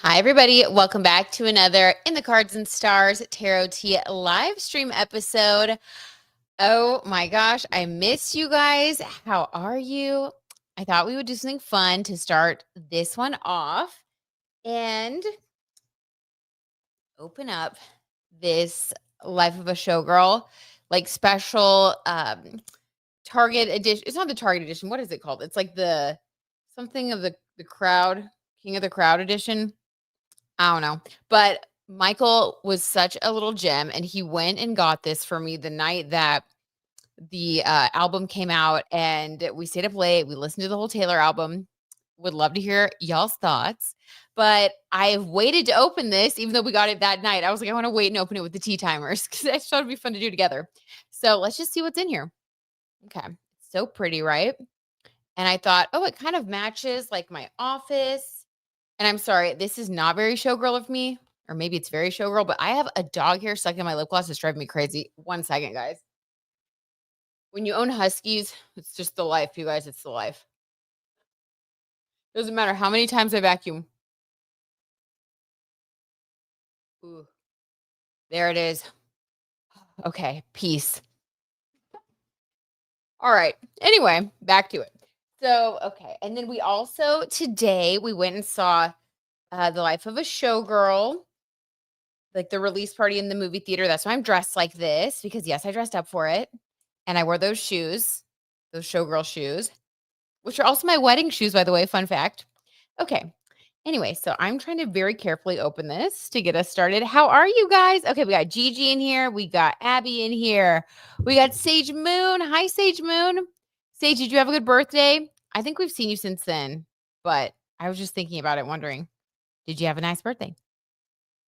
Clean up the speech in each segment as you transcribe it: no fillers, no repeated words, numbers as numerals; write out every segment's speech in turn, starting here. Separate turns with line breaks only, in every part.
Hi, everybody. Welcome back to another In the Cards and Stars Tarot TEA Livestream episode. Oh my gosh, I miss you guys. How are you? I thought we would do something fun to start this one off and open up this Life of a Showgirl, like special Target edition. It's not the Target edition. What is it called? It's like the something of the crowd, King of the Crowd edition. I don't know. But Michael was such a little gem, and he went and got this for me the night that the album came out, and we stayed up late. We listened to the whole Taylor album. Would love to hear y'all's thoughts. But I've waited to open this, even though we got it that night. I was like, I want to wait and open it with the tea timers because I thought it'd be fun to do together. So let's just see what's in here. Okay. So pretty, right? And I thought, oh, it kind of matches like my office. And I'm sorry, this is not very showgirl of me, or maybe it's very showgirl, but I have a dog hair stuck in my lip gloss. It's driving me crazy. 1 second, guys. When you own huskies, it's just the life, you guys. It's the life. Doesn't matter how many times I vacuum. Ooh, there it is. Okay, peace. All right. Anyway, back to it. So, okay. And then we also, today, we went and saw The Life of a Showgirl, like the release party in the movie theater. That's why I'm dressed like this, because yes, I dressed up for it. And I wore those shoes, those showgirl shoes, which are also my wedding shoes, by the way. Fun fact. Okay. Anyway, so I'm trying to very carefully open this to get us started. How are you guys? Okay, we got Gigi in here. We got Abby in here. We got Sage Moon. Hi, Sage Moon. Sage, did you have a good birthday? I think we've seen you since then, but I was just thinking about it, wondering, did you have a nice birthday?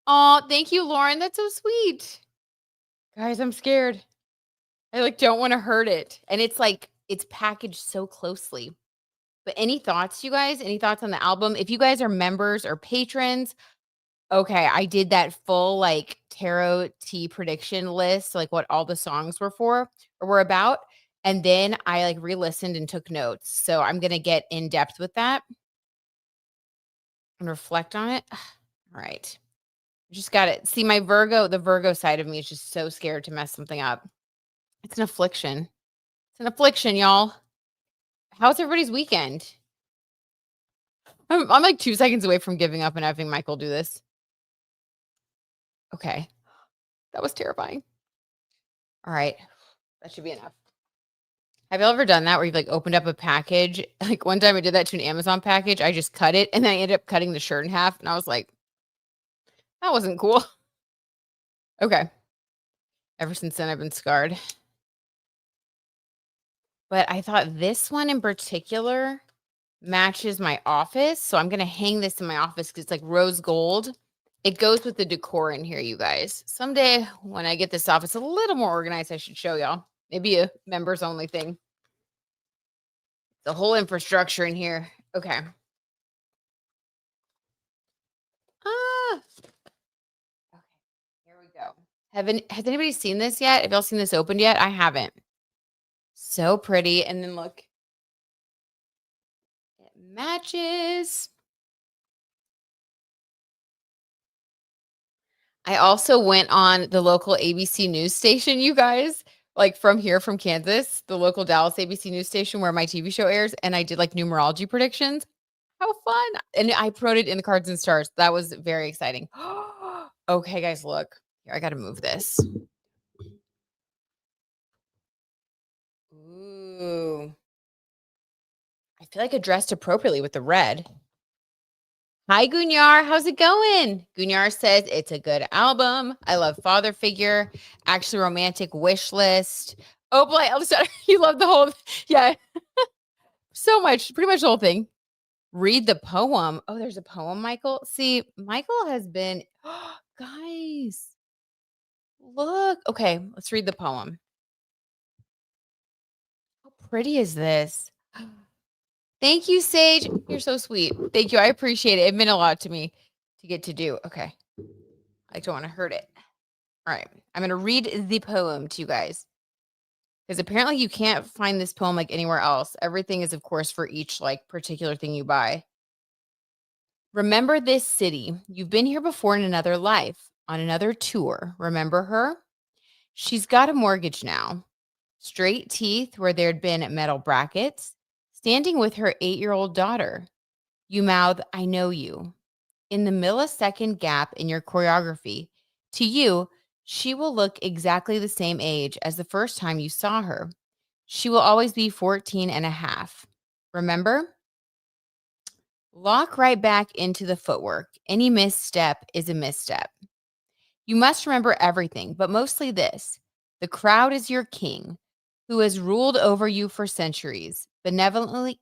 Oh, thank you, Lauren. That's so sweet. Guys, I'm scared. I like don't want to hurt it. And it's like it's packaged so closely. But any thoughts, you guys? Any thoughts on the album? If you guys are members or patrons, okay, I did that full like tarot tea prediction list, like what all the songs were for or were about. And then I like re-listened and took notes. So I'm gonna get in depth with that and reflect on it. All right. Just got it. See, my the Virgo side of me is just so scared to mess something up. It's an affliction. It's an affliction, y'all. How's everybody's weekend? I'm like 2 seconds away from giving up and having Michael do this. Okay. That was terrifying. All right. That should be enough. Have you ever done that where you've like opened up a package? Like one time I did that to an Amazon package. I just cut it and then I ended up cutting the shirt in half. And I was like, that wasn't cool. Okay. Ever since then, I've been scarred. But I thought this one in particular matches my office. So I'm going to hang this in my office because it's like rose gold. It goes with the decor in here, you guys. Someday when I get this office a little more organized, I should show y'all. Maybe a members only thing. The whole infrastructure in here. Okay. Ah. Okay. Here we go. Has anybody seen this yet? Have y'all seen this opened yet? I haven't. So pretty. And then look. It matches. I also went on the local ABC news station, you guys, like from here, from Kansas, the local Dallas ABC news station where my TV show airs, and I did like numerology predictions. How fun. And I wrote it in the Cards and Stars. That was very exciting. Okay, guys, look. Here, I got to move this. Ooh. I feel like I dressed appropriately with the red. Hi, Gunyar. How's it going? Gunyar says it's a good album. I love Father Figure. Actually, romantic wish list. Oh boy, you love the whole, yeah, so much, pretty much the whole thing. Read the poem. Oh, there's a poem, Michael. See, Michael has been, guys, look. Okay, let's read the poem. How pretty is this? Thank you, Sage. You're so sweet. Thank you. I appreciate it. It meant a lot to me to get to do. Okay. I don't want to hurt it. All right. I'm going to read the poem to you guys. Because apparently you can't find this poem like anywhere else. Everything is, of course, for each like particular thing you buy. Remember this city. You've been here before in another life, on another tour. Remember her? She's got a mortgage now. Straight teeth where there'd been metal brackets, standing with her 8-year-old daughter. You mouth, I know you. In the millisecond gap in your choreography, to you, she will look exactly the same age as the first time you saw her. She will always be 14 and a half. Remember? Lock right back into the footwork. Any misstep is a misstep. You must remember everything, but mostly this: the crowd is your king, who has ruled over you for centuries, benevolently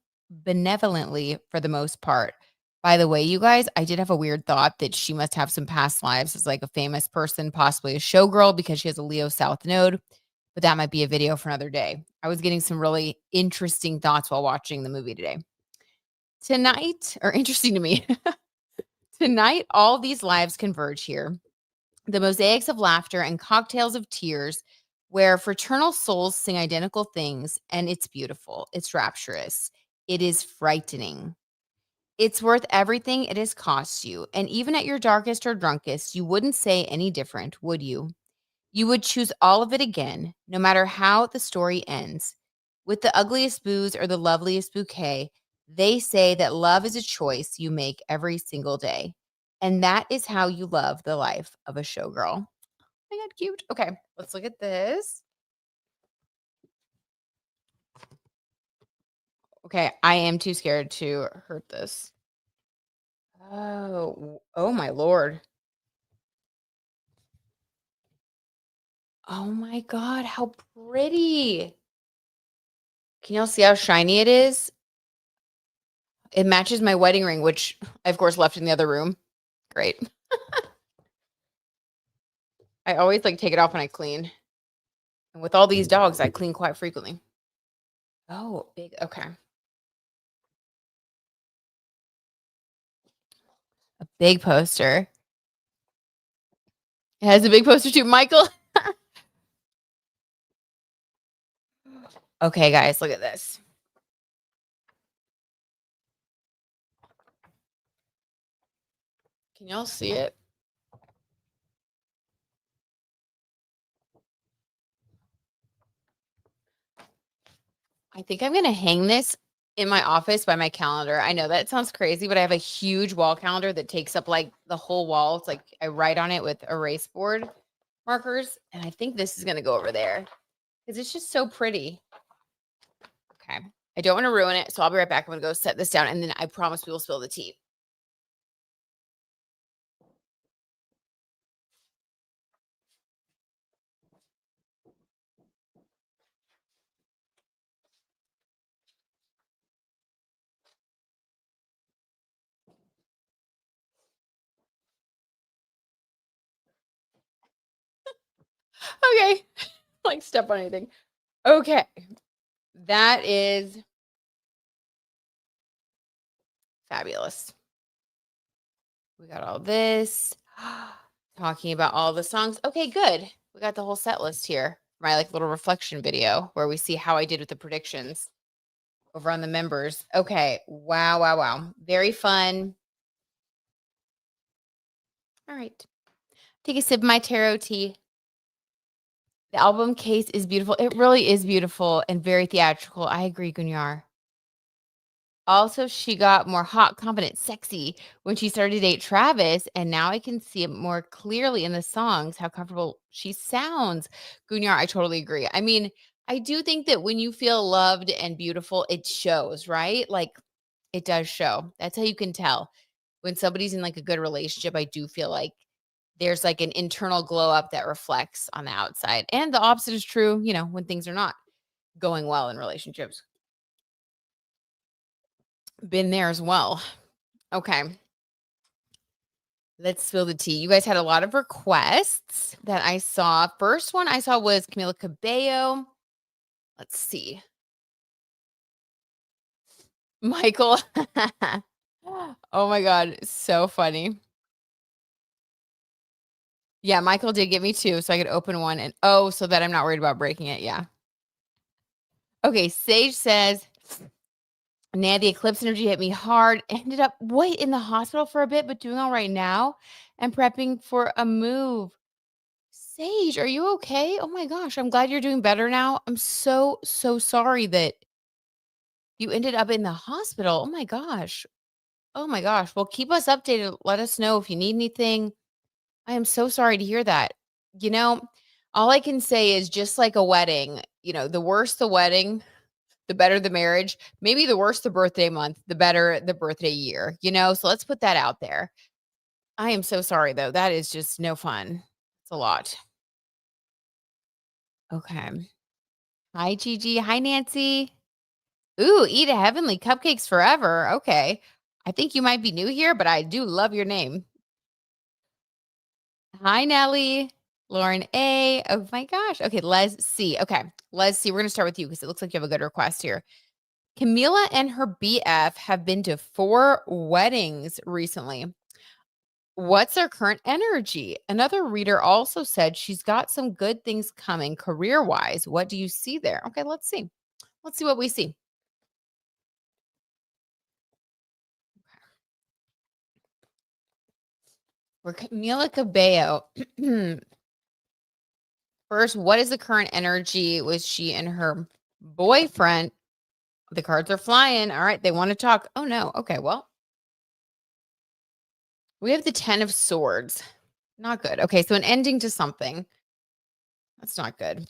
for the most part. By the way, you guys, I did have a weird thought that she must have some past lives as like a famous person, possibly a showgirl because she has a Leo South node, but that might be a video for another day. I was getting some really interesting thoughts while watching the movie today. Tonight, or interesting to me, tonight, all these lives converge here. The mosaics of laughter and cocktails of tears, where fraternal souls sing identical things, and it's beautiful, it's rapturous, it is frightening. It's worth everything it has cost you, and even at your darkest or drunkest, you wouldn't say any different, would you? You would choose all of it again, no matter how the story ends. With the ugliest booze or the loveliest bouquet, they say that love is a choice you make every single day. And that is how you love the life of a showgirl. Oh my God, cute. Okay, let's look at this. Okay, I am too scared to hurt this. Oh my Lord. Oh my God, how pretty. Can y'all see how shiny it is? It matches my wedding ring, which I, of course, left in the other room. Great. I always like take it off when I clean. And with all these dogs, I clean quite frequently. Oh, big. Okay. A big poster. It has a big poster too, Michael. Okay, guys, look at this. Can y'all see it? I think I'm going to hang this in my office by my calendar. I know that sounds crazy, but I have a huge wall calendar that takes up like the whole wall. It's like I write on it with erase board markers. And I think this is going to go over there because it's just so pretty. Okay. I don't want to ruin it. So I'll be right back. I'm going to go set this down. And then I promise we will spill the tea. Okay. Like step on anything. Okay. That is fabulous. We got all this. Talking about all the songs. Okay, good. We got the whole set list here. My like little reflection video where we see how I did with the predictions over on the members. Okay. Wow, wow, wow. Very fun. All right. Take a sip of my tarot tea. The album case is beautiful. It really is beautiful and very theatrical. I agree, Gunyar. Also, she got more hot, confident, sexy when she started to date Travis, and now I can see it more clearly in the songs how comfortable she sounds. Gunyar, I totally agree. I mean, I do think that when you feel loved and beautiful, it shows, right? Like it does show. That's how you can tell. When somebody's in like a good relationship, I do feel like there's like an internal glow up that reflects on the outside. And the opposite is true, when things are not going well in relationships. Been there as well. Okay. Let's spill the tea. You guys had a lot of requests that I saw. First one I saw was Camila Cabello. Let's see. Michael. Oh my God. So funny. Yeah, Michael did give me two so I could open one and so that I'm not worried about breaking it. Yeah. Okay. Sage says, Nah, the eclipse energy hit me hard. Ended up wait in the hospital for a bit, but doing all right now and prepping for a move. Sage, are you okay? Oh my gosh, I'm glad you're doing better now. I'm so sorry that you ended up in the hospital. Oh my gosh. Oh my gosh. Well, keep us updated. Let us know if you need anything. I am so sorry to hear that. You know, all I can say is just like a wedding, the worse the wedding, the better the marriage. Maybe the worse the birthday month, the better the birthday year. So let's put that out there. I am so sorry though. That is just no fun. It's a lot. Okay. Hi, Gigi. Hi, Nancy. Ooh, eat a heavenly cupcakes forever. Okay. I think you might be new here, but I do love your name. Hi, Nelly. Lauren A. Oh my gosh. Okay, let's see. Okay, let's see. We're going to start with you because it looks like you have a good request here. Camila and her BF have been to 4 weddings recently. What's their current energy? Another reader also said she's got some good things coming career wise. What do you see there? Okay, let's see. Let's see what we see. For Camila Cabello, first, what is the current energy with she and her boyfriend? The cards are flying. All right, they want to talk. Oh no. Okay, well, we have the 10 of swords. Not good. Okay, so an ending to something. That's not good.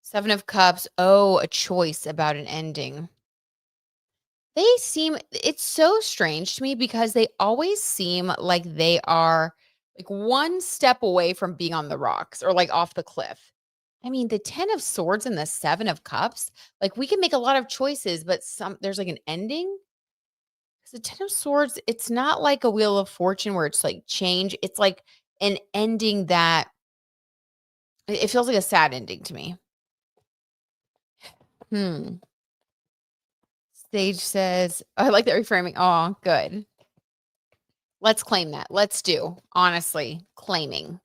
7 of cups. Oh, a choice about an ending. It's so strange to me because they always seem like they are like one step away from being on the rocks or like off the cliff. I mean, the 10 of swords and the 7 of cups, like we can make a lot of choices, but there's like an ending. 'Cause the 10 of swords, it's not like a wheel of fortune where it's like change. It's like an ending that it feels like a sad ending to me. Hmm. Sage says, I like that reframing. Oh, good. Let's claim that. Let's do, honestly, claiming.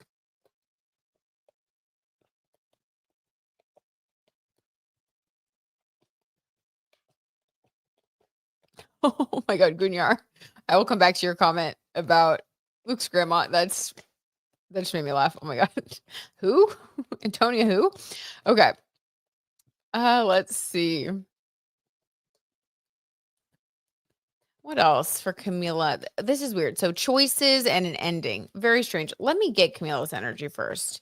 Oh my God, Gunyar. I will come back to your comment about Luke's grandma. That just made me laugh. Oh my God. Who? Antonia who? Okay. Let's see. What else for Camila? This is weird. So choices and an ending. Very strange. Let me get Camila's energy first.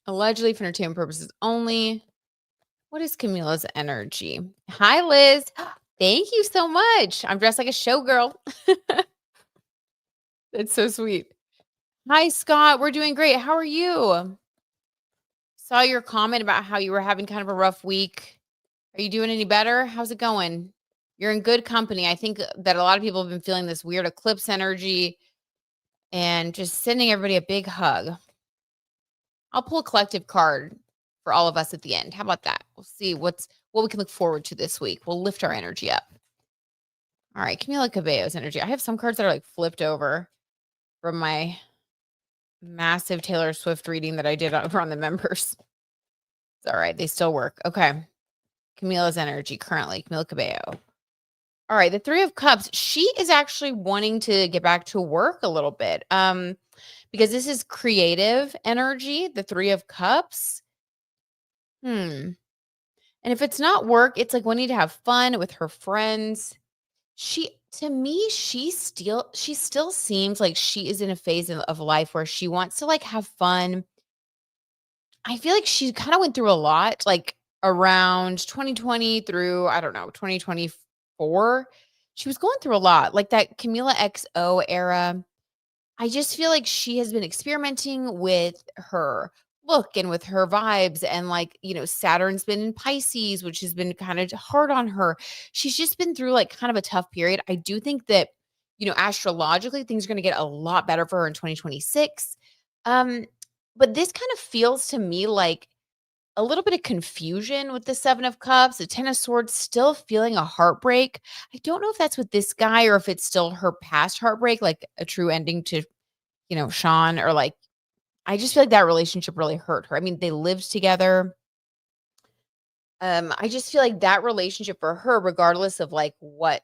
Allegedly for entertainment purposes only. What is Camila's energy? Hi, Liz. Thank you so much. I'm dressed like a showgirl. That's so sweet. Hi, Scott. We're doing great. How are you? Saw your comment about how you were having kind of a rough week. Are you doing any better? How's it going? You're in good company. I think that a lot of people have been feeling this weird eclipse energy and just sending everybody a big hug. I'll pull a collective card for all of us at the end. How about that? We'll see what we can look forward to this week. We'll lift our energy up. All right, Camila Cabello's energy. I have some cards that are like flipped over from my massive Taylor Swift reading that I did over on the members. It's all right. They still work. Okay. Camila's energy currently, Camila Cabello. All right, the 3 of cups. She is actually wanting to get back to work a little bit. Because this is creative energy, the 3 of cups. And if it's not work, it's like wanting to have fun with her friends. To me, she still seems like she is in a phase of life where she wants to like have fun. I feel like she kind of went through a lot, like around 2020 through, I don't know, 2024. She was going through a lot, like that Camila XO era. I just feel like she has been experimenting with her look and with her vibes. And like, Saturn's been in Pisces, which has been kind of hard on her. She's just been through like kind of a tough period. I do think that, astrologically, things are going to get a lot better for her in 2026. Um, but this kind of feels to me like a little bit of confusion with the 7 of cups, the 10 of swords, still feeling a heartbreak. I don't know if that's with this guy or if it's still her past heartbreak, like a true ending to, Sean, or like, I just feel like that relationship really hurt her. I mean, they lived together. I just feel like that relationship for her, regardless of like what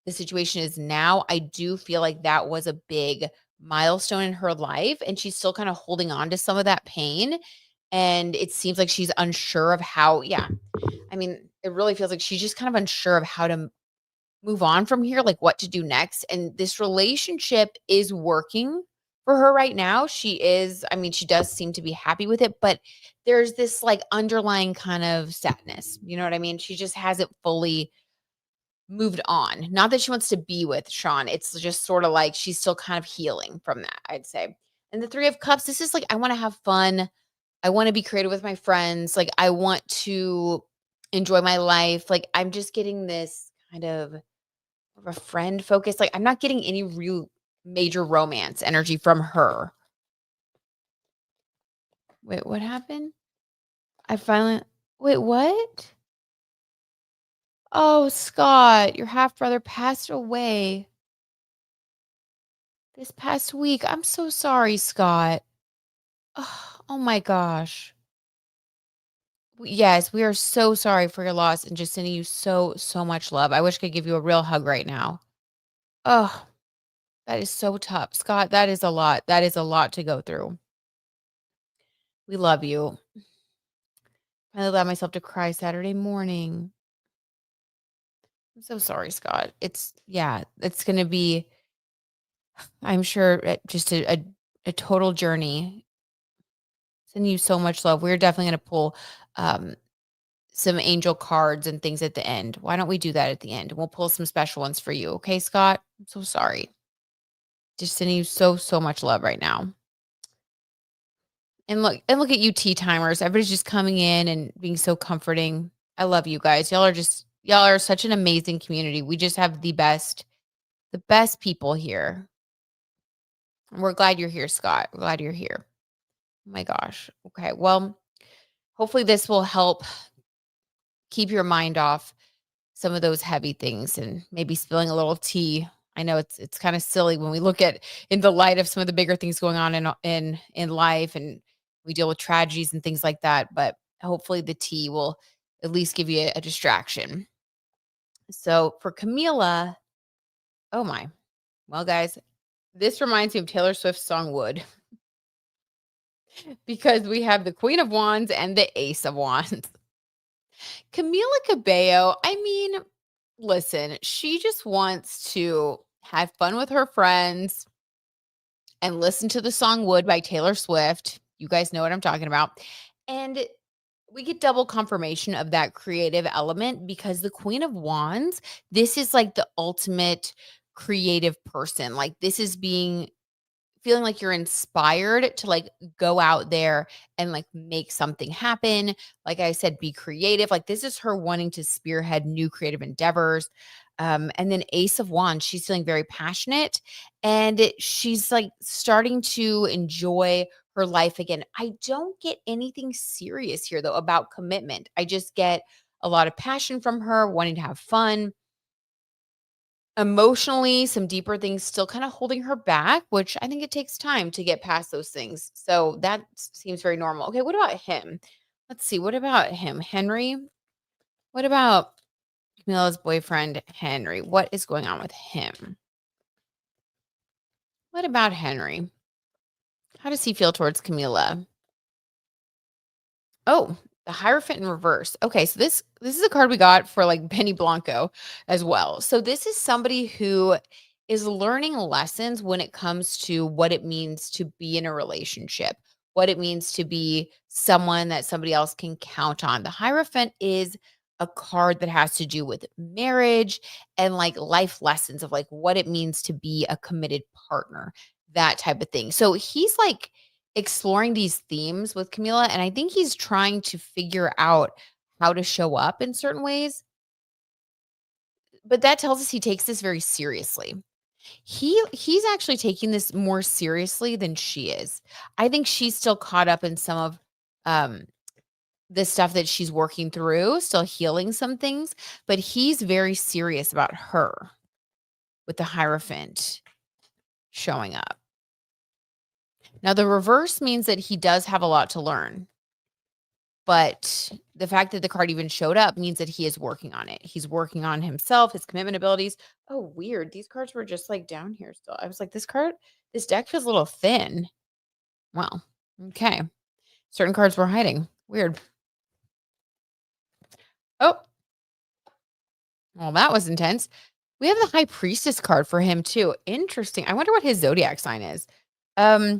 the situation is now, I do feel like that was a big milestone in her life, and she's still kind of holding on to some of that pain. And it seems like she's unsure of how, yeah. I mean, it really feels like she's just kind of unsure of how to move on from here, like what to do next. And this relationship is working for her right now. I mean, she does seem to be happy with it, but there's this like underlying kind of sadness. You know what I mean? She just hasn't fully moved on. Not that she wants to be with Sean. It's just sort of like she's still kind of healing from that, I'd say. And the 3 of Cups, this is like, I want to have fun. I want to be creative with my friends. Like, I want to enjoy my life. Like, I'm just getting this kind of a friend focus. Like, I'm not getting any real major romance energy from her. Wait, what happened? I finally, wait, what? Oh, Scott, your half brother passed away this past week. I'm so sorry, Scott. Oh my gosh. Yes, we are so sorry for your loss and just sending you so, so much love. I wish I could give you a real hug right now. Oh, that is so tough. Scott, that is a lot. That is a lot to go through. We love you. I allowed myself to cry Saturday morning. I'm so sorry, Scott. It's going to be, I'm sure, just a total journey. Sending you so much love. We're definitely going to pull um, some angel cards and things at the end. Why don't we do that at the end? We'll pull some special ones for you. Okay, Scott? I'm so sorry. Just sending you so, so much love right now. And look at you tea timers. Everybody's just coming in and being so comforting. I love you guys. Y'all are such an amazing community. We just have the best people here. And we're glad you're here, Scott. We're glad you're here. Oh my gosh. Okay. Well, hopefully this will help keep your mind off some of those heavy things and maybe spilling a little tea. I know it's kind of silly when we look at in the light of some of the bigger things going on in life, and we deal with tragedies and things like that, but hopefully the tea will at least give you a distraction. So for Camila, oh my. Well, guys, this reminds me of Taylor Swift's song Wood because we have the Queen of Wands and the Ace of Wands. Camila Cabello, I mean, listen, she just wants to have fun with her friends and listen to the song Wood by Taylor Swift. You guys know what I'm talking about. And we get double confirmation of that creative element because the Queen of Wands, this is like the ultimate creative person. Like, this is feeling like you're inspired to like go out there and like make something happen. Like I said, be creative. Like, this is her wanting to spearhead new creative endeavors. And then Ace of Wands, she's feeling very passionate and she's like starting to enjoy her life again. I don't get anything serious here though about commitment. I just get a lot of passion from her, wanting to have fun. Emotionally, some deeper things still kind of holding her back, which I think it takes time to get past those things. So that seems very normal. Okay, what about him? Let's see. What about him? Henry? What about Camilla's boyfriend, Henry? What is going on with him? What about Henry? How does he feel towards Camilla? Oh, the Hierophant in reverse. Okay, so this is a card we got for like Benny Blanco as well. So this is somebody who is learning lessons when it comes to what it means to be in a relationship, what it means to be someone that somebody else can count on. The Hierophant is a card that has to do with marriage and like life lessons of like what it means to be a committed partner, that type of thing. So he's like exploring these themes with Camila, and I think he's trying to figure out how to show up in certain ways. But that tells us he takes this very seriously. He's actually taking this more seriously than she is. I think she's still caught up in some of um the stuff that she's working through, still healing some things, but he's very serious about her with the Hierophant showing up. Now, the reverse means that he does have a lot to learn, But the fact that the card even showed up means that he is working on it. He's working on himself, his commitment abilities. Oh, weird. These cards were just like down here still. I was like, this deck feels a little thin. Well, okay. Certain cards were hiding. Weird. Oh, well, that was intense. We have the High Priestess card for him too. Interesting. I wonder what his zodiac sign is. I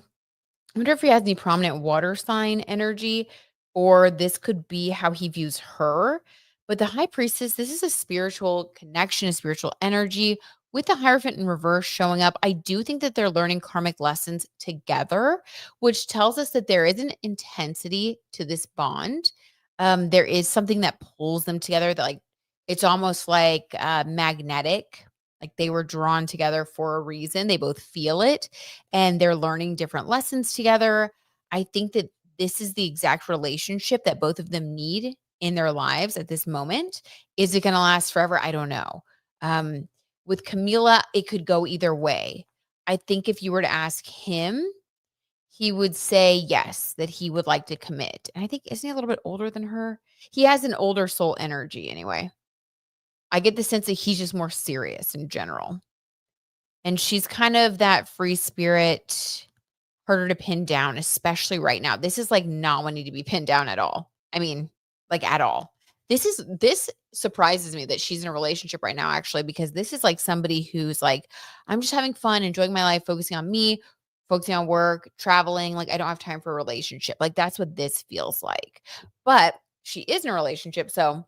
wonder if he has any prominent water sign energy, or this could be how he views her. But the High Priestess, this is a spiritual connection, a spiritual energy. With the Hierophant in reverse showing up, I do think that they're learning karmic lessons together, which tells us that there is an intensity to this bond. There is something that pulls them together, that like it's almost like magnetic, like they were drawn together for a reason. They both feel it and they're learning different lessons together. I think that this is the exact relationship that both of them need in their lives at this moment. Is it going to last forever? I don't know. Um, with Camila, it could go either way. I think if you were to ask him, he would say yes, that he would like to commit. And I think, isn't he a little bit older than her? He has an older soul energy anyway. I get the sense that he's just more serious in general. And she's kind of that free spirit, harder to pin down, especially right now. This is like not wanting to be pinned down at all. I mean, like at all. This surprises me that she's in a relationship right now, actually, because this is like somebody who's like, I'm just having fun, enjoying my life, focusing on me, focusing on work, traveling. Like, I don't have time for a relationship. Like, that's what this feels like. But she is in a relationship. So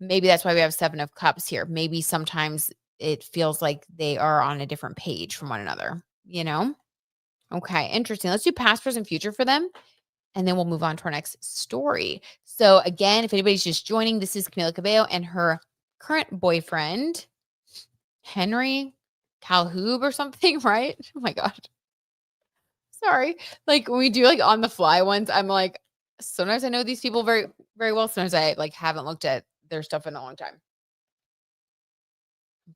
maybe that's why we have 7 of Cups here. Maybe sometimes it feels like they are on a different page from one another, you know? Okay, interesting. Let's do past, present, future for them, and then we'll move on to our next story. So again, if anybody's just joining, this is Camila Cabello and her current boyfriend, Henry Calhoub or something, right? Oh my God. Sorry. Like when we do like on the fly ones, I'm like, sometimes I know these people very, very well. Sometimes I like haven't looked at their stuff in a long time.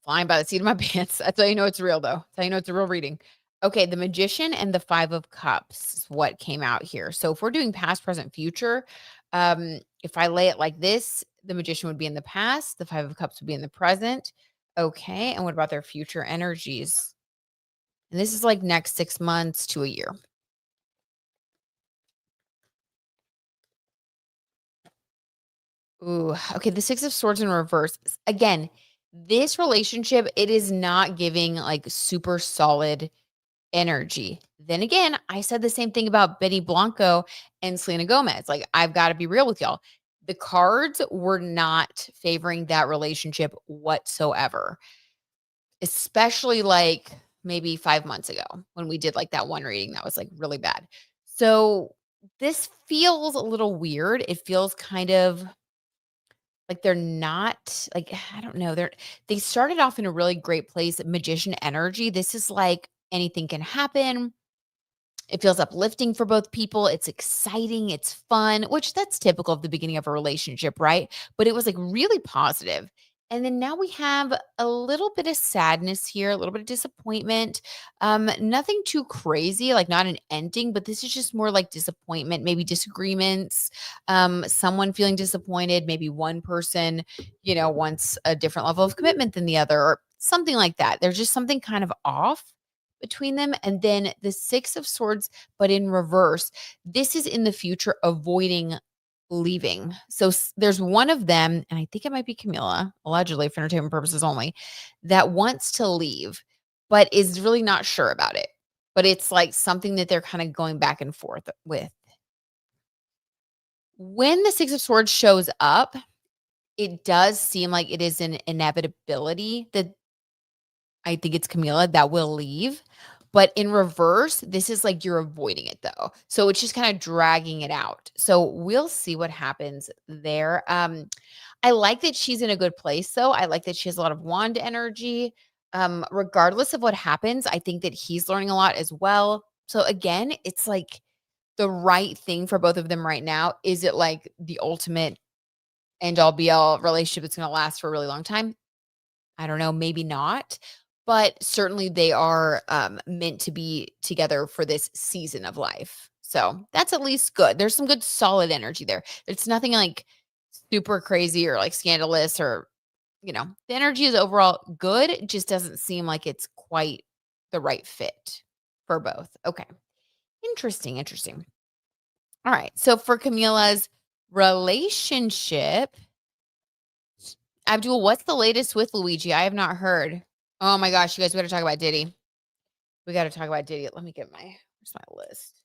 Flying by the seat of my pants. That's how you know it's real, though. That's how you know it's a real reading. Okay, the Magician and the 5 of Cups is what came out here. So if we're doing past, present, future, if I lay it like this, the Magician would be in the past, the 5 of Cups would be in the present. Okay, and what about their future energies? And this is like next 6 months to a year. Ooh, okay, the 6 of Swords in reverse. Again, this relationship, it is not giving like super solid energy. Then again, I said the same thing about Betty Blanco and Selena Gomez. Like, I've got to be real with y'all. The cards were not favoring that relationship whatsoever, especially like maybe 5 months ago when we did like that one reading that was like really bad. So this feels a little weird. It feels kind of like they're not like, I don't know. They started off in a really great place, magician energy. This is like anything can happen. It feels uplifting for both people. It's exciting. It's fun, which that's typical of the beginning of a relationship, right? But it was like really positive. And then now we have a little bit of sadness here, a little bit of disappointment. Nothing too crazy, like not an ending, but this is just more like disappointment, maybe disagreements, someone feeling disappointed, maybe one person, wants a different level of commitment than the other, or something like that. There's just something kind of off between them. And then the 6 of Swords, but in reverse. This is in the future, avoiding leaving. So there's one of them, and I think it might be Camilla, allegedly for entertainment purposes only, that wants to leave, but is really not sure about it. But it's like something that they're kind of going back and forth with. When the 6 of Swords shows up, it does seem like it is an inevitability that I think it's Camilla that will leave. But in reverse, this is like you're avoiding it though. So it's just kind of dragging it out. So we'll see what happens there. I like that she's in a good place though. I like that she has a lot of wand energy. Regardless of what happens, I think that he's learning a lot as well. So again, it's like the right thing for both of them right now. Is it like the ultimate end all be all relationship that's going to last for a really long time? I don't know, maybe not, but certainly they are meant to be together for this season of life. So that's at least good. There's some good solid energy there. It's nothing like super crazy or like scandalous or, the energy is overall good. It just doesn't seem like it's quite the right fit for both. Okay. Interesting. Interesting. All right. So for Camila's relationship, Abdul, what's the latest with Luigi? I have not heard. Oh my gosh, you guys, we got to talk about Diddy. We got to talk about Diddy. Let me get where's my list?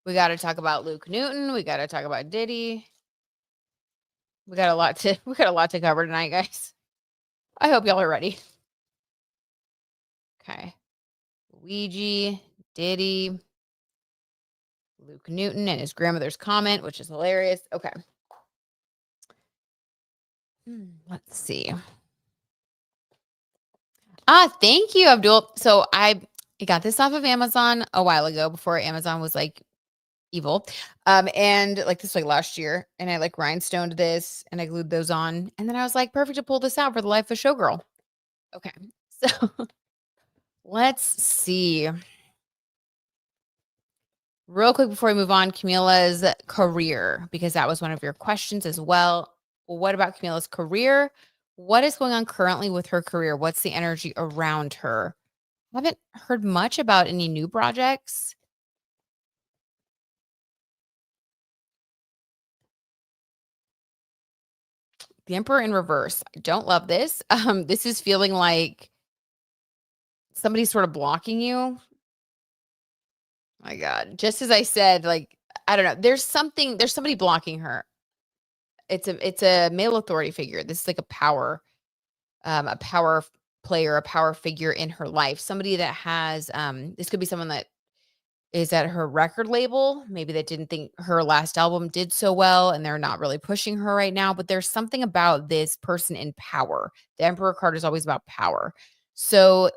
We got to talk about Luke Newton. We got to talk about Diddy. We got a lot to cover tonight, guys. I hope y'all are ready. Okay. Luigi, Diddy, Luke Newton, and his grandmother's comment, which is hilarious. Okay. Let's see. Thank you, Abdul. So I got this off of Amazon a while ago before Amazon was like evil. And like this like last year. And I like rhinestoned this and I glued those on. And then I was like, perfect to pull this out for the life of showgirl. Okay. So let's see. Real quick before we move on, Camila's career, because that was one of your questions as well. What about Camila's career? What is going on currently with her career? What's the energy around her? I haven't heard much about any new projects. The Emperor in reverse. I don't love this. This is feeling like somebody's sort of blocking you. My God. Just as I said, like, I don't know. There's somebody blocking her. It's a male authority figure. This is like a power player, a power figure in her life. Somebody that has this could be someone that is at her record label, maybe that didn't think her last album did so well and they're not really pushing her right now, but there's something about this person in power. The Emperor card is always about power. So,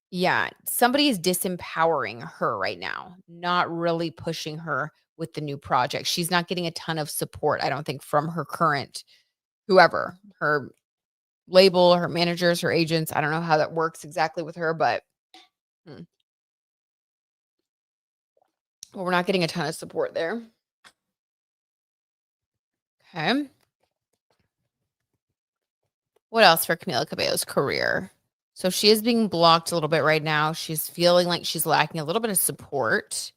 yeah, somebody is disempowering her right now, not really pushing her with the new project. She's not getting a ton of support, I don't think, from her current whoever, her label, her managers, her agents. I don't know how that works exactly with her, but hmm, well, we're not getting a ton of support there. Okay. What else for Camila Cabello's career? So she is being blocked a little bit right now. She's feeling like she's lacking a little bit of support.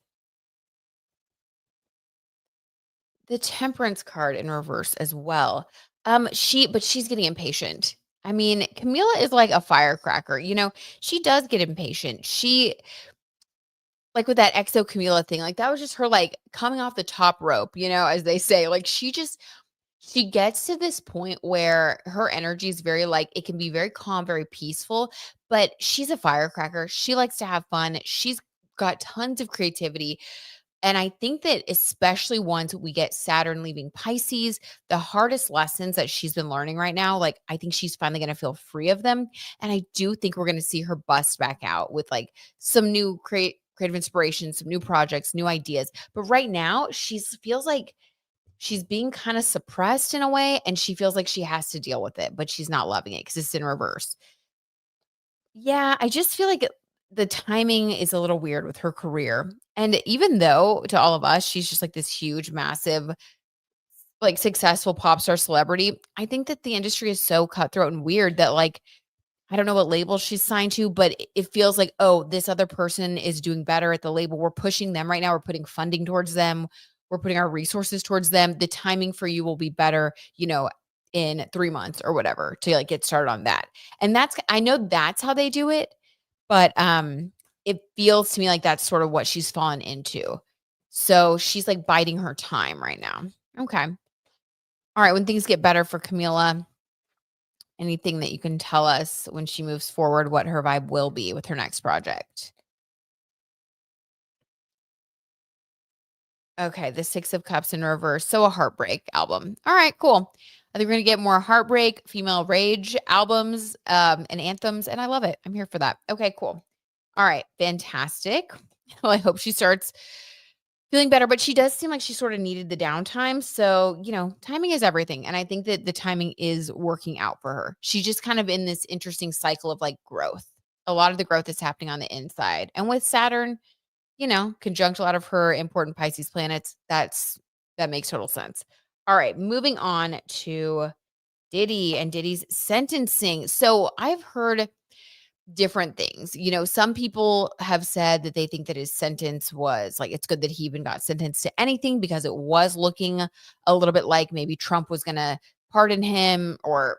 The Temperance card in reverse as well. But she's getting impatient. I mean, Camila is like a firecracker. She does get impatient. She like with that EXO Camila thing, like that was just her like coming off the top rope, as they say. Like she gets to this point where her energy is very like it can be very calm, very peaceful, but she's a firecracker. She likes to have fun. She's got tons of creativity. And I think that especially once we get Saturn leaving Pisces, the hardest lessons that she's been learning right now, like I think she's finally going to feel free of them. And I do think we're going to see her bust back out with like some new creative inspiration, some new projects, new ideas. But right now, she feels like she's being kind of suppressed in a way, and she feels like she has to deal with it, but she's not loving it because it's in reverse. Yeah, I just feel like the timing is a little weird with her career. And even though to all of us, she's just like this huge, massive, like successful pop star celebrity, I think that the industry is so cutthroat and weird that like I don't know what label she's signed to, but it feels like, oh, this other person is doing better at the label. We're pushing them right now. We're putting funding towards them. We're putting our resources towards them. The timing for you will be better, in 3 months or whatever to like get started on that. And I know that's how they do it, but it feels to me like that's sort of what she's fallen into. So she's like biding her time right now. Okay. All right. When things get better for Camila, anything that you can tell us when she moves forward, what her vibe will be with her next project? Okay, the Six of Cups in reverse. So a heartbreak album. All right, cool. I think we're gonna get more heartbreak, female rage albums, and anthems, and I love it. I'm here for that. Okay, cool. All right, fantastic. Well, I hope she starts feeling better, but she does seem like she sort of needed the downtime. So, timing is everything. And I think that the timing is working out for her. She's just kind of in this interesting cycle of like growth. A lot of the growth is happening on the inside. And with Saturn, conjunct a lot of her important Pisces planets. That makes total sense. All right, moving on to Diddy and Diddy's sentencing. So I've heard different things. Some people have said that they think that his sentence was like, it's good that he even got sentenced to anything because it was looking a little bit like maybe Trump was going to pardon him or,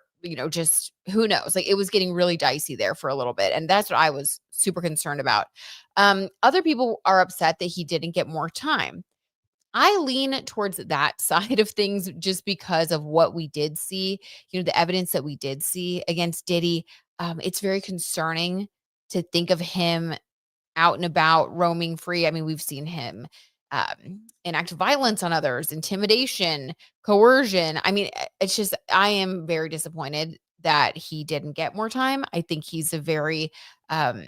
just who knows? Like it was getting really dicey there for a little bit. And that's what I was super concerned about. Other people are upset that he didn't get more time. I lean towards that side of things just because of what we did see, the evidence that we did see against Diddy. It's very concerning to think of him out and about roaming free. I mean, we've seen him enact violence on others, intimidation, coercion. I mean, it's just, I am very disappointed that he didn't get more time. I think he's a very, um,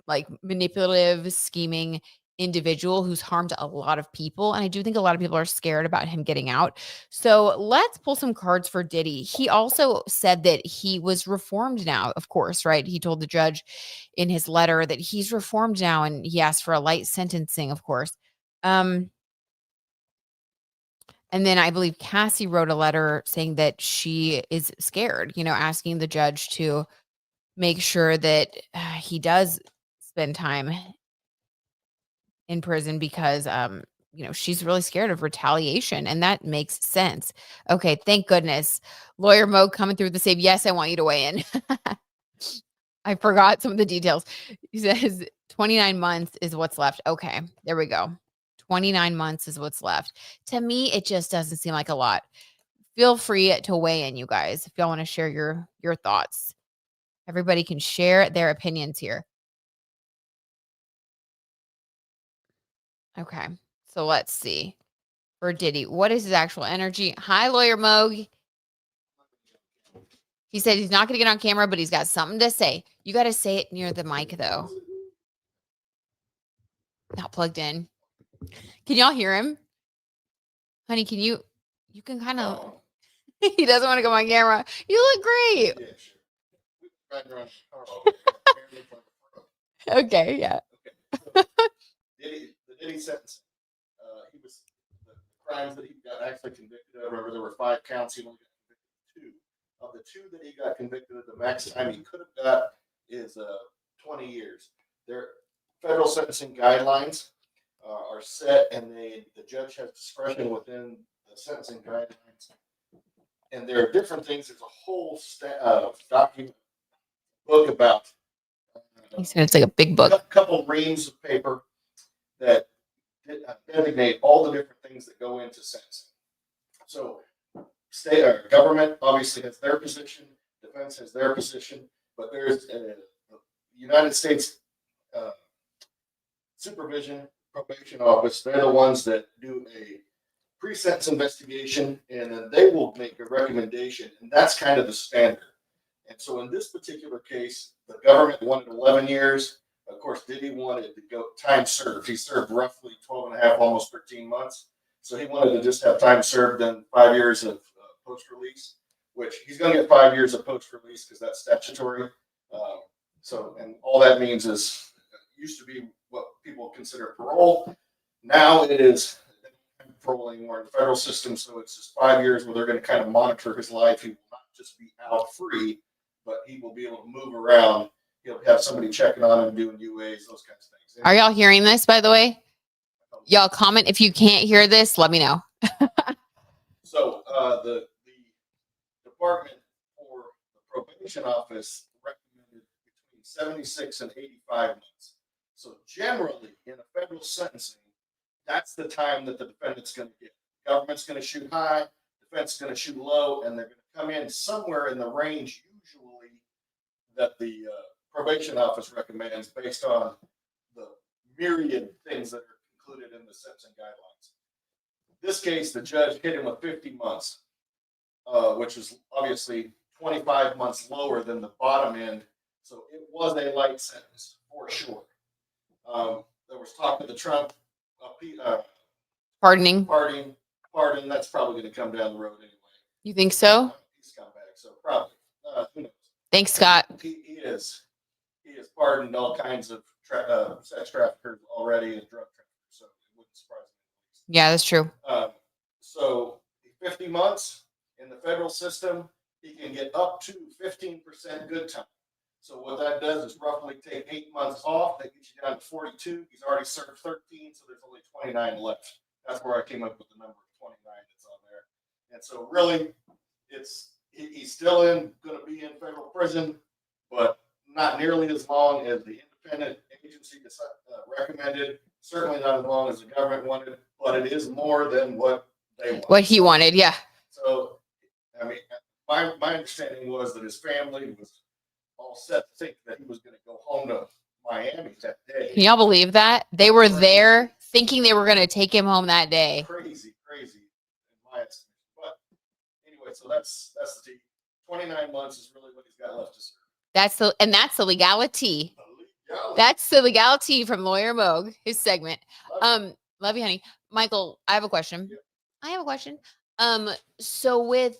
like manipulative, scheming individual who's harmed a lot of people. And I do think a lot of people are scared about him getting out. So let's pull some cards for Diddy. He also said that he was reformed now, of course, right? He told the judge in his letter that he's reformed now and he asked for a light sentencing, of course. And then I believe Cassie wrote a letter saying that she is scared, asking the judge to make sure that he does spend time in prison because she's really scared of retaliation, and that makes sense. Okay, thank goodness. Lawyer Mo coming through the save. Yes, I want you to weigh in. I forgot some of the details. He says 29 months is what's left. Okay, there we go. 29 months is what's left. To me, it just doesn't seem like a lot. Feel free to weigh in, you guys, if y'all want to share your thoughts. Everybody can share their opinions here. Okay, so let's see. For Diddy, what is his actual energy? Hi, Lawyer Moog. He said he's not going to get on camera, but he's got something to say. You got to say it near the mic, though. Not plugged in. Can y'all hear him? Honey, you can kind of, he doesn't want to go on camera. You look great. Okay, yeah.
Okay. The Diddy sentence, he was the crimes that he got actually convicted of. Remember, there were 5 counts. He only got convicted of 2. Of the 2 that he got convicted of, the max time he could have got is 20 years. Their federal sentencing guidelines are set, and the judge has discretion within the sentencing guidelines. And there are different things. There's a whole document book about.
He said it's like a big book.
A couple reams of paper that designate all the different things that go into sentencing. So, state or government obviously has their position, defense has their position, but there's the United States Supervision Probation Office. They're the ones that do a pre-sentence investigation, and then they will make a recommendation, and that's kind of the standard. And so, in this particular case, the government wanted 11 years. Of course, Diddy wanted to go time served. He served roughly 12 and a half, almost 13 months. So he wanted to just have time served and 5 years of post-release, which he's going to get 5 years of post-release because that's statutory. And all that means is it used to be what people consider parole. Now it is parole anymore in the federal system. So it's just 5 years where they're going to kind of monitor his life. He will not just be out free, but he will be able to move around. He'll have somebody checking on him, doing UAs, those kinds of things.
Are y'all hearing this, by the way? Y'all comment. If you can't hear this, let me know.
So the department for the probation office recommended between 76 and 85 months. So generally, in a federal sentencing, that's the time that the defendant's going to get. Government's going to shoot high, defense is going to shoot low, and they're going to come in somewhere in the range usually that the probation office recommends based on the myriad things that are included in the sentencing guidelines. In this case, the judge hit him with 50 months, which is obviously 25 months lower than the bottom end. So it was a light sentence for sure. There was talk of the Trump
Pardoning.
Pardon. That's probably going to come down the road anyway.
You think so?
He's come back, so probably. Who knows?
Thanks, Scott.
He is pardoned all kinds of sex traffickers already and drug traffickers, so it wouldn't surprise me.
Yeah, that's true.
So 50 months in the federal system, he can get up to 15% good time. So what that does is roughly take 8 months off. That gets you down to 42. He's already served 13, so there's only 29 left. That's where I came up with the number of 29 that's on there. And so really, he's still going to be in federal prison, but not nearly as long as the independent agency recommended. Certainly not as long as the government wanted, but it is more than what they wanted.
What he wanted, yeah.
So, I mean, my understanding was that his family was all set to think that he was going to go home to Miami that day.
Can y'all believe that? They were there thinking they were going to take him home that day.
Crazy in my estimation. But anyway, so that's the T. 29 months is really what he's got left to serve.
That's the legality. That's the legality from Lawyer Moog, his segment. Love you, honey. Michael, I have a question.
Yep.
I have a question. So with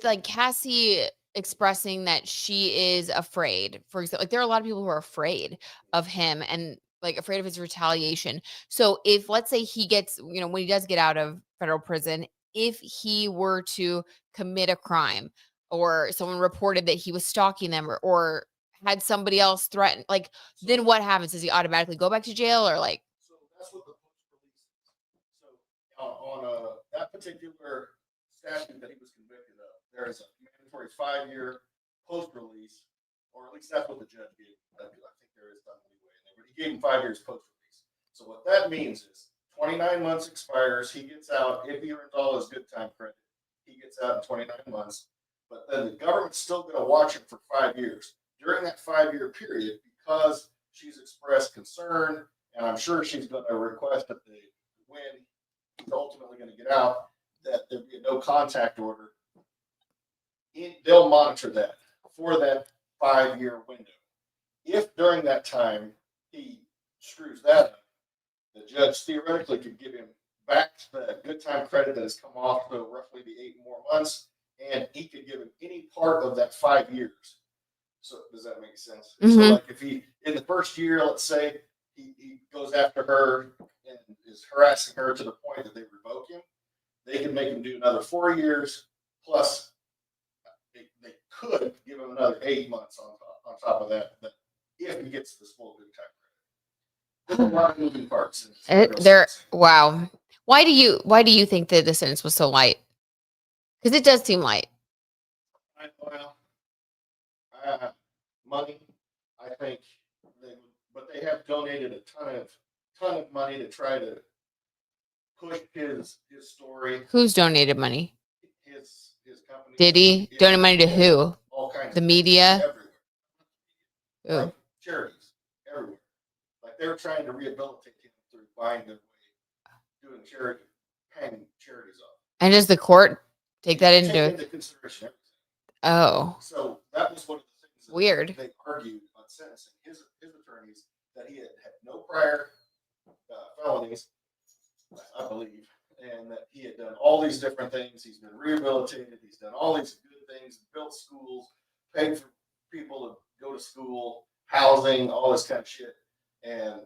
like Cassie expressing that she is afraid, for example, like there are a lot of people who are afraid of him and like afraid of his retaliation. So if let's say he gets, when he does get out of federal prison, if he were to commit a crime or someone reported that he was stalking them or had somebody else threaten, like then what happens? Does he automatically go back to jail or like?
So that's what the post-release is. So on that particular statute that he was convicted of, there is a mandatory 5-year post-release, or at least that's what the judge gave. I think there is some leeway in there, but he gave him 5 years post-release. So what that means is 29 months expires, he gets out. If he earns all his good time credit, he gets out in 29 months. But then the government's still going to watch him for 5 years. During that 5-year period, because she's expressed concern, and I'm sure she's going to request that when he's ultimately going to get out, that there be a no contact order. They'll monitor that for that 5-year window. If during that time he screws that up, the judge theoretically could give him back the good time credit that has come off, so roughly the 8 more months, and he could give him any part of that 5 years. So does that make sense? Mm-hmm. So like if he, in the first year, let's say he goes after her and is harassing her to the point that they revoke him, they can make him do another 4 years, plus they could give him another 8 months on top of that if he gets this full good time credit. There's a lot of moving parts.
Wow. Why do you think that the sentence was so light? Because it does seem light.
Money, I think, but they have donated a ton of money to try to push his story.
Who's donated money?
His company.
Did he donate money to who?
All kinds.
The media.
Everywhere. Like charities everywhere. Like they're trying to rehabilitate him through buying their way, doing charity, paying charities off.
And does the court take that into
consideration?
Oh.
So that was one of the things.
Weird.
They argued on sentencing his attorneys that he had no prior felonies, I believe, and that he had done all these different things. He's been rehabilitated. He's done all these good things, built schools, paid for people to go to school, housing, all this kind of shit. And,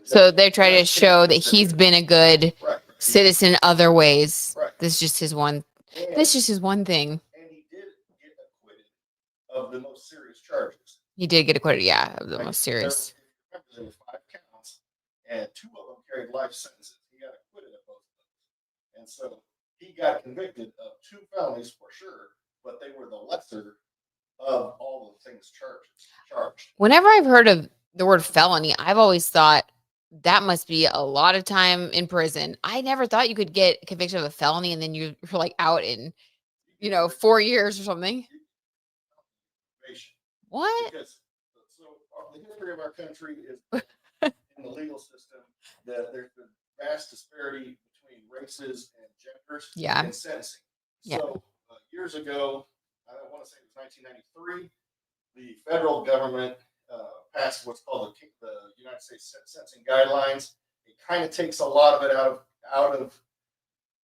so they're trying to show that he's been a good citizen in other ways.
Right.
This is just his one. This is just his one thing.
And he did get acquitted of the most serious charges.
He did get acquitted, yeah, of the most serious.
There were 5 counts, and 2 of them carried life sentences. He got acquitted of both of those. And so he got convicted of 2 felonies for sure, but they were the lesser of all the things charged.
Whenever I've heard of the word felony, I've always thought that must be a lot of time in prison. I never thought you could get convicted of a felony and then you're like out in, 4 years or something. What?
Because the history of our country is in the legal system that there's been vast disparity between races and genders in sentencing. So years ago, I want to say it was 1993, the federal government passed what's called the United States Sentencing Guidelines. It kind of takes a lot of it out of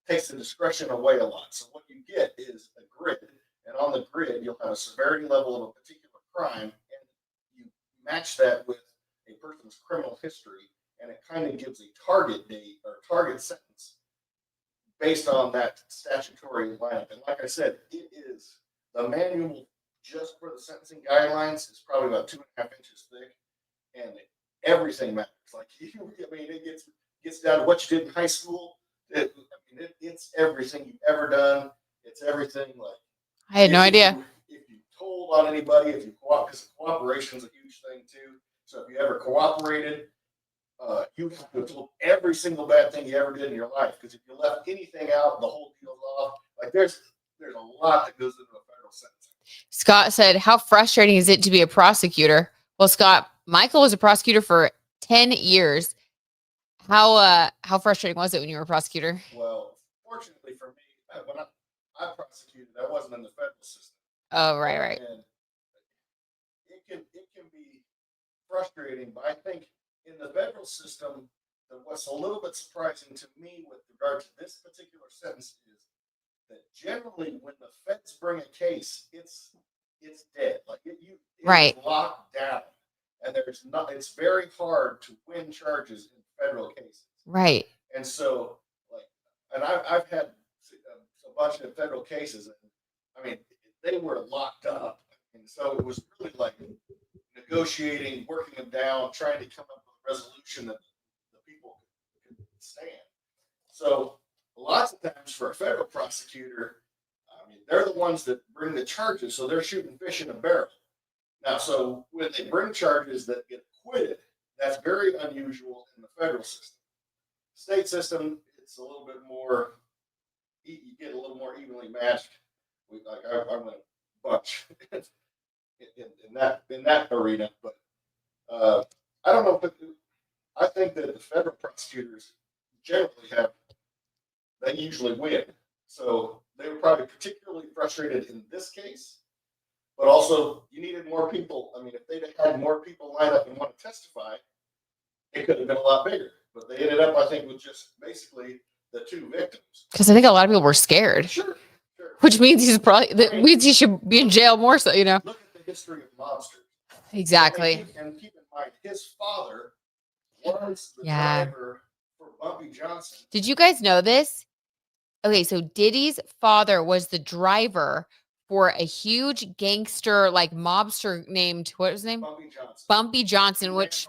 takes the discretion away a lot. So what you get is a grid, and on the grid you'll have a severity level of a particular crime, and you match that with a person's criminal history, and it kind of gives a target date or target sentence based on that statutory lineup. And like I said, it is the manual just for the sentencing guidelines is probably about 2.5 inches thick, and everything matters. Like I mean, it gets down to what you did in high school. It's everything you've ever done. It's everything like
I had no idea.
If you told on anybody, if you because cooperation is a huge thing too. So if you ever cooperated, you have to have told every single bad thing you ever did in your life. Because if you left anything out, the whole deal's off. Like there's a lot that goes into a federal sentence.
Scott said, "How frustrating is it to be a prosecutor?" Well, Scott, Michael was a prosecutor for 10 years. How frustrating was it when you were a prosecutor?
Well, fortunately for me, when I prosecuted, I wasn't in the federal system.
Oh, right.
And it can be frustrating, but I think in the federal system, what's a little bit surprising to me with regard to this particular sentence is that generally when the feds bring a case, it's dead. Like it's locked down, and it's very hard to win charges in federal cases.
Right.
And so, and I've had a bunch of federal cases, and I mean, they were locked up, and so it was really like negotiating, working them down, trying to come up with a resolution that the people could stand. So lots of times for a federal prosecutor, I mean, they're the ones that bring the charges, so they're shooting fish in a barrel. Now, so when they bring charges that get acquitted, that's very unusual in the federal system. State system, it's a little bit more, you get a little more evenly matched. I went a bunch in that arena, but I don't know if I think that the federal prosecutors generally they usually win. So they were probably particularly frustrated in this case, but also you needed more people. I mean, if they'd had more people line up and want to testify, it could have been a lot bigger. But they ended up, I think, with just basically the two victims.
Because I think a lot of people were scared.
Sure.
Which means means he should be in jail more so,
Look at the history of mobsters.
Exactly.
And keep in mind, his father was the driver for Bumpy Johnson.
Did you guys know this? Okay, so Diddy's father was the driver for a huge gangster, like mobster named, what was his name? Bumpy Johnson, which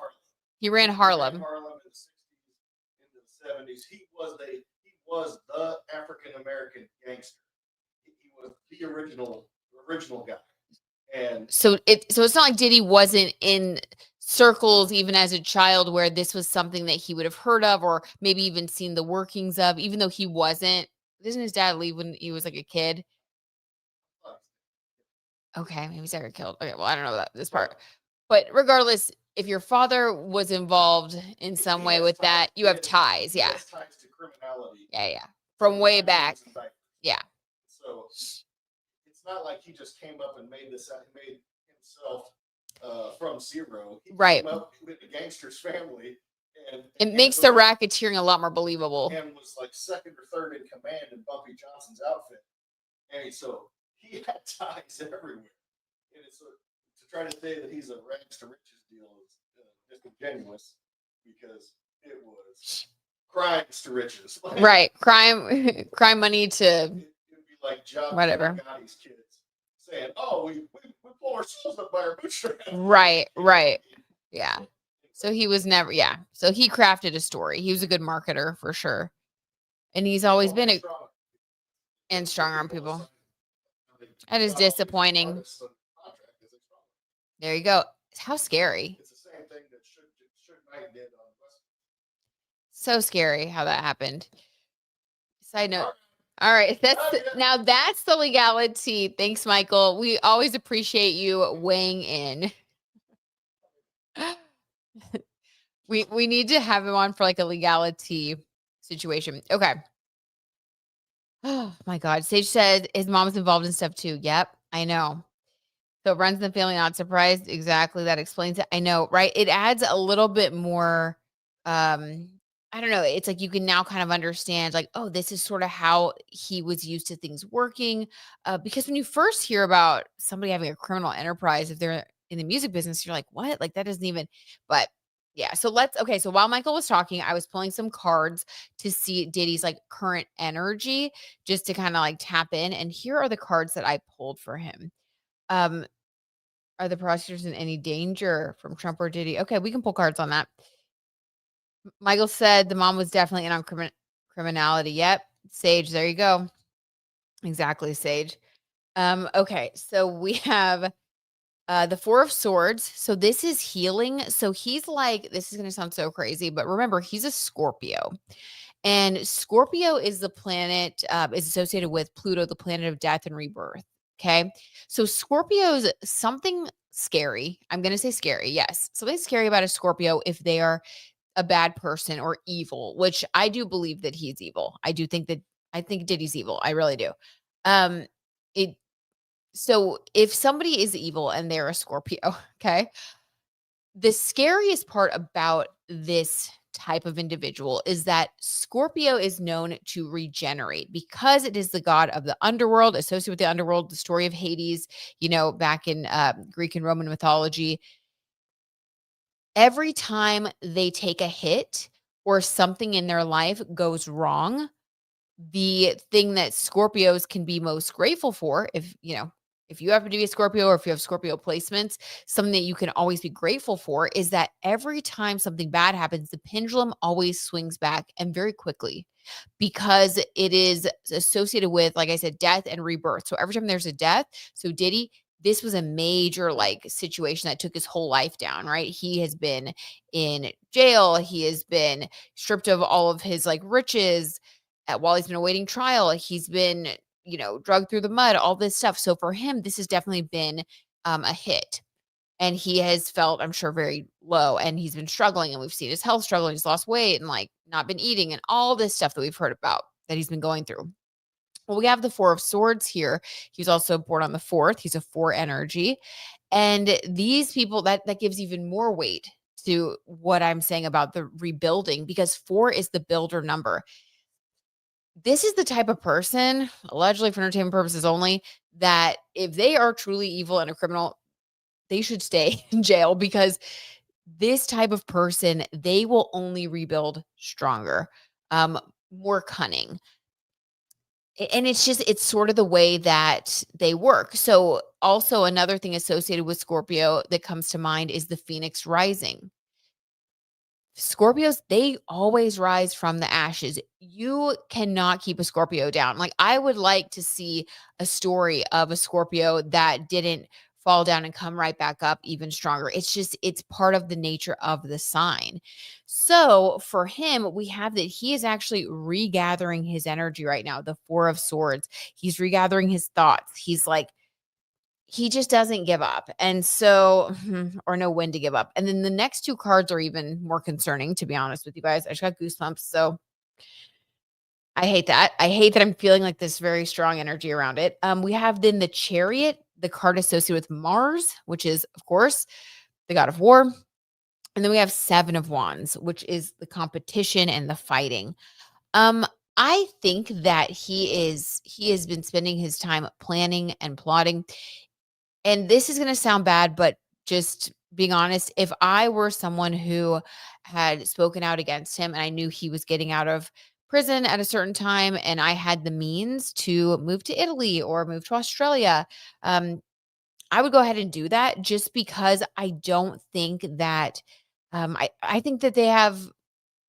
he ran Harlem.
In the 60s, into the 70s. He was the African American gangster. He was the original guy. And
so it's not like Diddy wasn't in circles even as a child where this was something that he would have heard of or maybe even seen the workings of, even though he wasn't. Didn't his dad leave when he was like a kid? Okay, maybe he's ever killed. Okay, well, I don't know this part. But regardless, if your father was involved in some way with that, you have ties. Yeah.
He has ties to criminality.
Yeah. From way back. Yeah.
So it's not like he just came up and made himself from zero. He came up with the gangster's family. And
it makes the racketeering a lot more believable.
And was like second or third in command in Bumpy Johnson's outfit. And so he had ties everywhere. And so to try to say that he's a rags to riches deal is disingenuous because it was crimes to riches.
Right. Crime money to
it'd be like
whatever.
Gotti's kids saying, "Oh, we pull ourselves up by our bootstraps."
Right. Yeah. So he was never, So he crafted a story. He was a good marketer for sure. And he's always been strong on people. That is disappointing. There you go. How scary.
It's the same thing that Suge Knight did on West.
So scary how that happened. Side note. All right. That's the legality. Thanks, Michael. We always appreciate you weighing in. We need to have him on for like a legality situation. Okay. Oh my God. Sage said his mom's involved in stuff too. Yep, I know. So it runs in the family, not surprised. Exactly. That explains it. I know, right? It adds a little bit more. I don't know. It's like you can now kind of understand, like, oh, this is sort of how he was used to things working. Because when you first hear about somebody having a criminal enterprise, if they're in the music business, you're like, what? Like that doesn't even, but yeah. So okay. So while Michael was talking, I was pulling some cards to see Diddy's like current energy just to kind of like tap in. And here are the cards that I pulled for him. Um, are the prosecutors in any danger from Trump or Diddy? Okay, we can pull cards on that. Michael said the mom was definitely in on criminality. Yep. Sage, there you go. Exactly, Sage. Okay, so we have the Four of Swords. So this is healing. So he's like, this is gonna sound so crazy, but remember, he's a Scorpio. And Scorpio is the planet, is associated with Pluto, the planet of death and rebirth. Okay. So Scorpio's something scary. I'm gonna say scary, yes. Something scary about a Scorpio if they are a bad person or evil, which I do believe that he's evil. I think Diddy's evil. I really do. Um, it so if somebody is evil and they're a Scorpio, okay, the scariest part about this type of individual is that Scorpio is known to regenerate because it is the god of the underworld, associated with the underworld, the story of Hades, back in Greek and Roman mythology. Every time they take a hit or something in their life goes wrong, the thing that Scorpios can be most grateful for, if you happen to be a Scorpio or if you have Scorpio placements, something that you can always be grateful for is that every time something bad happens, the pendulum always swings back and very quickly because it is associated with, like I said, death and rebirth. So every time there's a death, so Diddy, this was a major like situation that took his whole life down, right? He has been in jail. He has been stripped of all of his like riches while he's been awaiting trial. He's been, drugged through the mud, all this stuff. So for him, this has definitely been a hit. And he has felt, I'm sure, very low and he's been struggling. And we've seen his health struggle. And he's lost weight and like not been eating and all this stuff that we've heard about that he's been going through. Well, we have the Four of Swords here. He's also born on the 4th. He's a 4 energy. And these people, that gives even more weight to what I'm saying about the rebuilding because 4 is the builder number. This is the type of person, allegedly for entertainment purposes only, that if they are truly evil and a criminal, they should stay in jail because this type of person, they will only rebuild stronger, more cunning. And it's sort of the way that they work. So also another thing associated with Scorpio that comes to mind is the Phoenix rising. Scorpios, they always rise from the ashes. You cannot keep a Scorpio down. Like, I would like to see a story of a Scorpio that didn't fall down and come right back up even stronger. It's part of the nature of the sign. So for him, we have that he is actually regathering his energy right now, the Four of Swords. He's regathering his thoughts. He's like, he just doesn't give up. And so, or know when to give up. And then the next 2 cards are even more concerning, to be honest with you guys. I just got goosebumps. So I hate that. I hate that I'm feeling like this very strong energy around it. We have then the Chariot, the card associated with Mars, which is, of course, the god of war. And then we have 7 of Wands, which is the competition and the fighting. Um, I think that he has been spending his time planning and plotting. And this is going to sound bad, but just being honest, if I were someone who had spoken out against him and I knew he was getting out of prison at a certain time and I had the means to move to Italy or move to Australia, I would go ahead and do that just because I don't think that I think that they have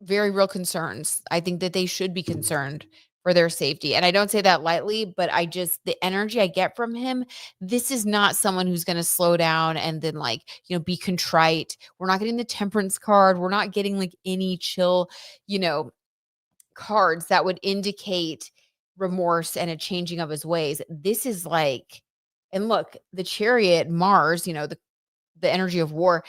very real concerns. I think that they should be concerned for their safety. And I don't say that lightly, but the energy I get from him, this is not someone who's going to slow down and then like, be contrite. We're not getting the temperance card. We're not getting like any chill, cards that would indicate remorse and a changing of his ways. This is like, and look, the Chariot, Mars, the energy of war,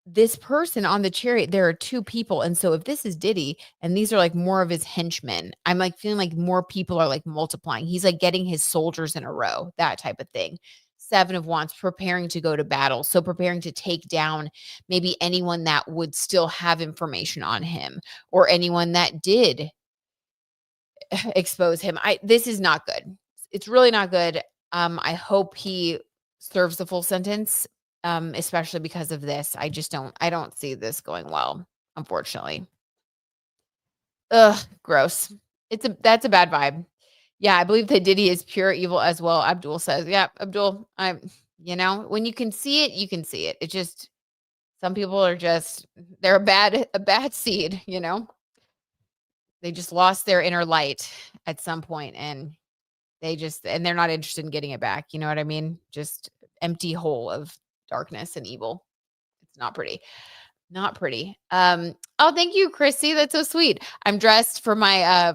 this person on the Chariot, there are 2 people. And so if this is Diddy and these are like more of his henchmen, I'm like feeling like more people are like multiplying. He's like getting his soldiers in a row, that type of thing. 7 of Wands, preparing to go to battle. So preparing to take down maybe anyone that would still have information on him or anyone that did expose him. This is not good. It's really not good. I hope he serves the full sentence. especially because of this. I don't see this going well, unfortunately. Ugh, gross. That's a bad vibe. Yeah, I believe that Diddy is pure evil as well. Abdul says, yeah, Abdul, when you can see it, you can see it. It just, some people are just, they're a bad seed, they just lost their inner light at some point and and they're not interested in getting it back. You know what I mean? Just empty hole of darkness and evil. It's not pretty. Not pretty. Oh, thank you, Chrissy. That's so sweet. I'm dressed for my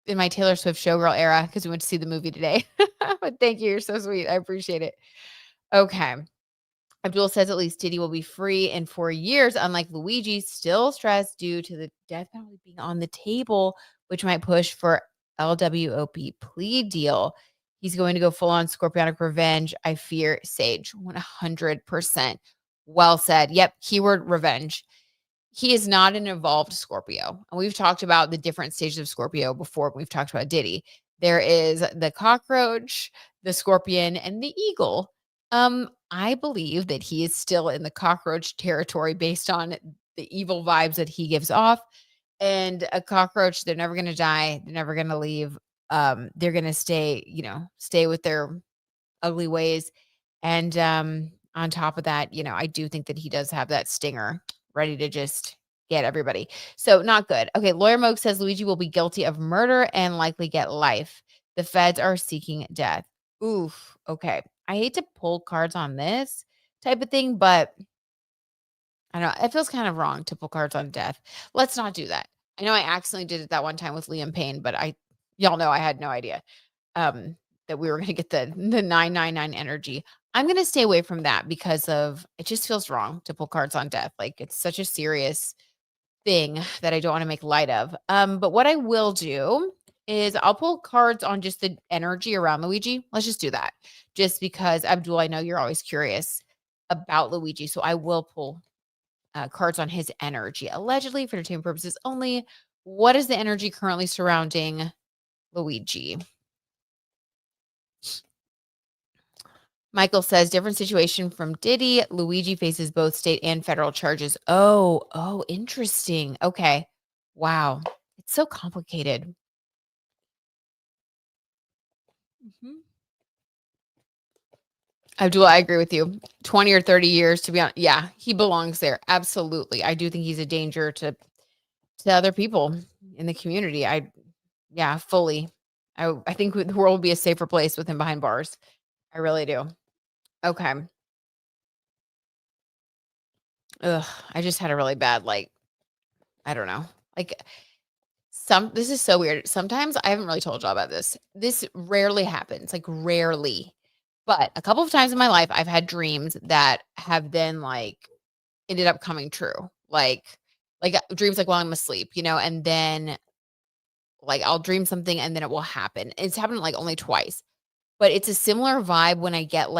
in my Taylor Swift showgirl era because we went to see the movie today. But thank you. You're so sweet. I appreciate it. Okay. Abdul says at least Diddy will be free in 4 years, unlike Luigi, still stressed due to the death penalty being on the table, which might push for LWOP plea deal. He's going to go full on scorpionic revenge. I fear Sage. 100%. Well said. Yep. Keyword revenge. He is not an evolved Scorpio. And we've talked about the different stages of Scorpio before. We've talked about Diddy. There is the cockroach, the scorpion, and the eagle. I believe that he is still in the cockroach territory based on the evil vibes that he gives off. And a cockroach, they're never going to die. They're never going to leave. They're going to stay with their ugly ways. And on top of that, I do think that he does have that stinger ready to just get everybody. So not good. Okay, Lawyer Moke says Luigi will be guilty of murder and likely get life. The feds are seeking death. Oof. Okay. I hate to pull cards on this type of thing, but I don't know. It feels kind of wrong to pull cards on death. Let's not do that. I know I accidentally did it that one time with Liam Payne, but y'all know I had no idea that we were going to get the 999 energy. I'm going to stay away from that because of it just feels wrong to pull cards on death. Like it's such a serious thing that I don't want to make light of. But what I will do is I'll pull cards on just the energy around Luigi. Let's just do that. Just because Abdul, I know you're always curious about Luigi. So I will pull cards on his energy, allegedly for entertainment purposes only. What is the energy currently surrounding Luigi? Michael says different situation from Diddy. Luigi faces both state and federal charges. Oh, interesting. Okay. Wow. It's so complicated. Mhm. Abdul, I agree with you. 20 or 30 years to be honest. Yeah, he belongs there. Absolutely. I do think he's a danger to other people in the community. Yeah, fully. I think the world will be a safer place with him behind bars. I really do. Okay. Ugh, I just had a really bad, I don't know. Like this is so weird. Sometimes I haven't really told y'all about this. This rarely happens, like rarely. But a couple of times in my life, I've had dreams that have then ended up coming true. Dreams like while I'm asleep, and then I'll dream something and then it will happen. It's happened only twice. But it's a similar vibe when I get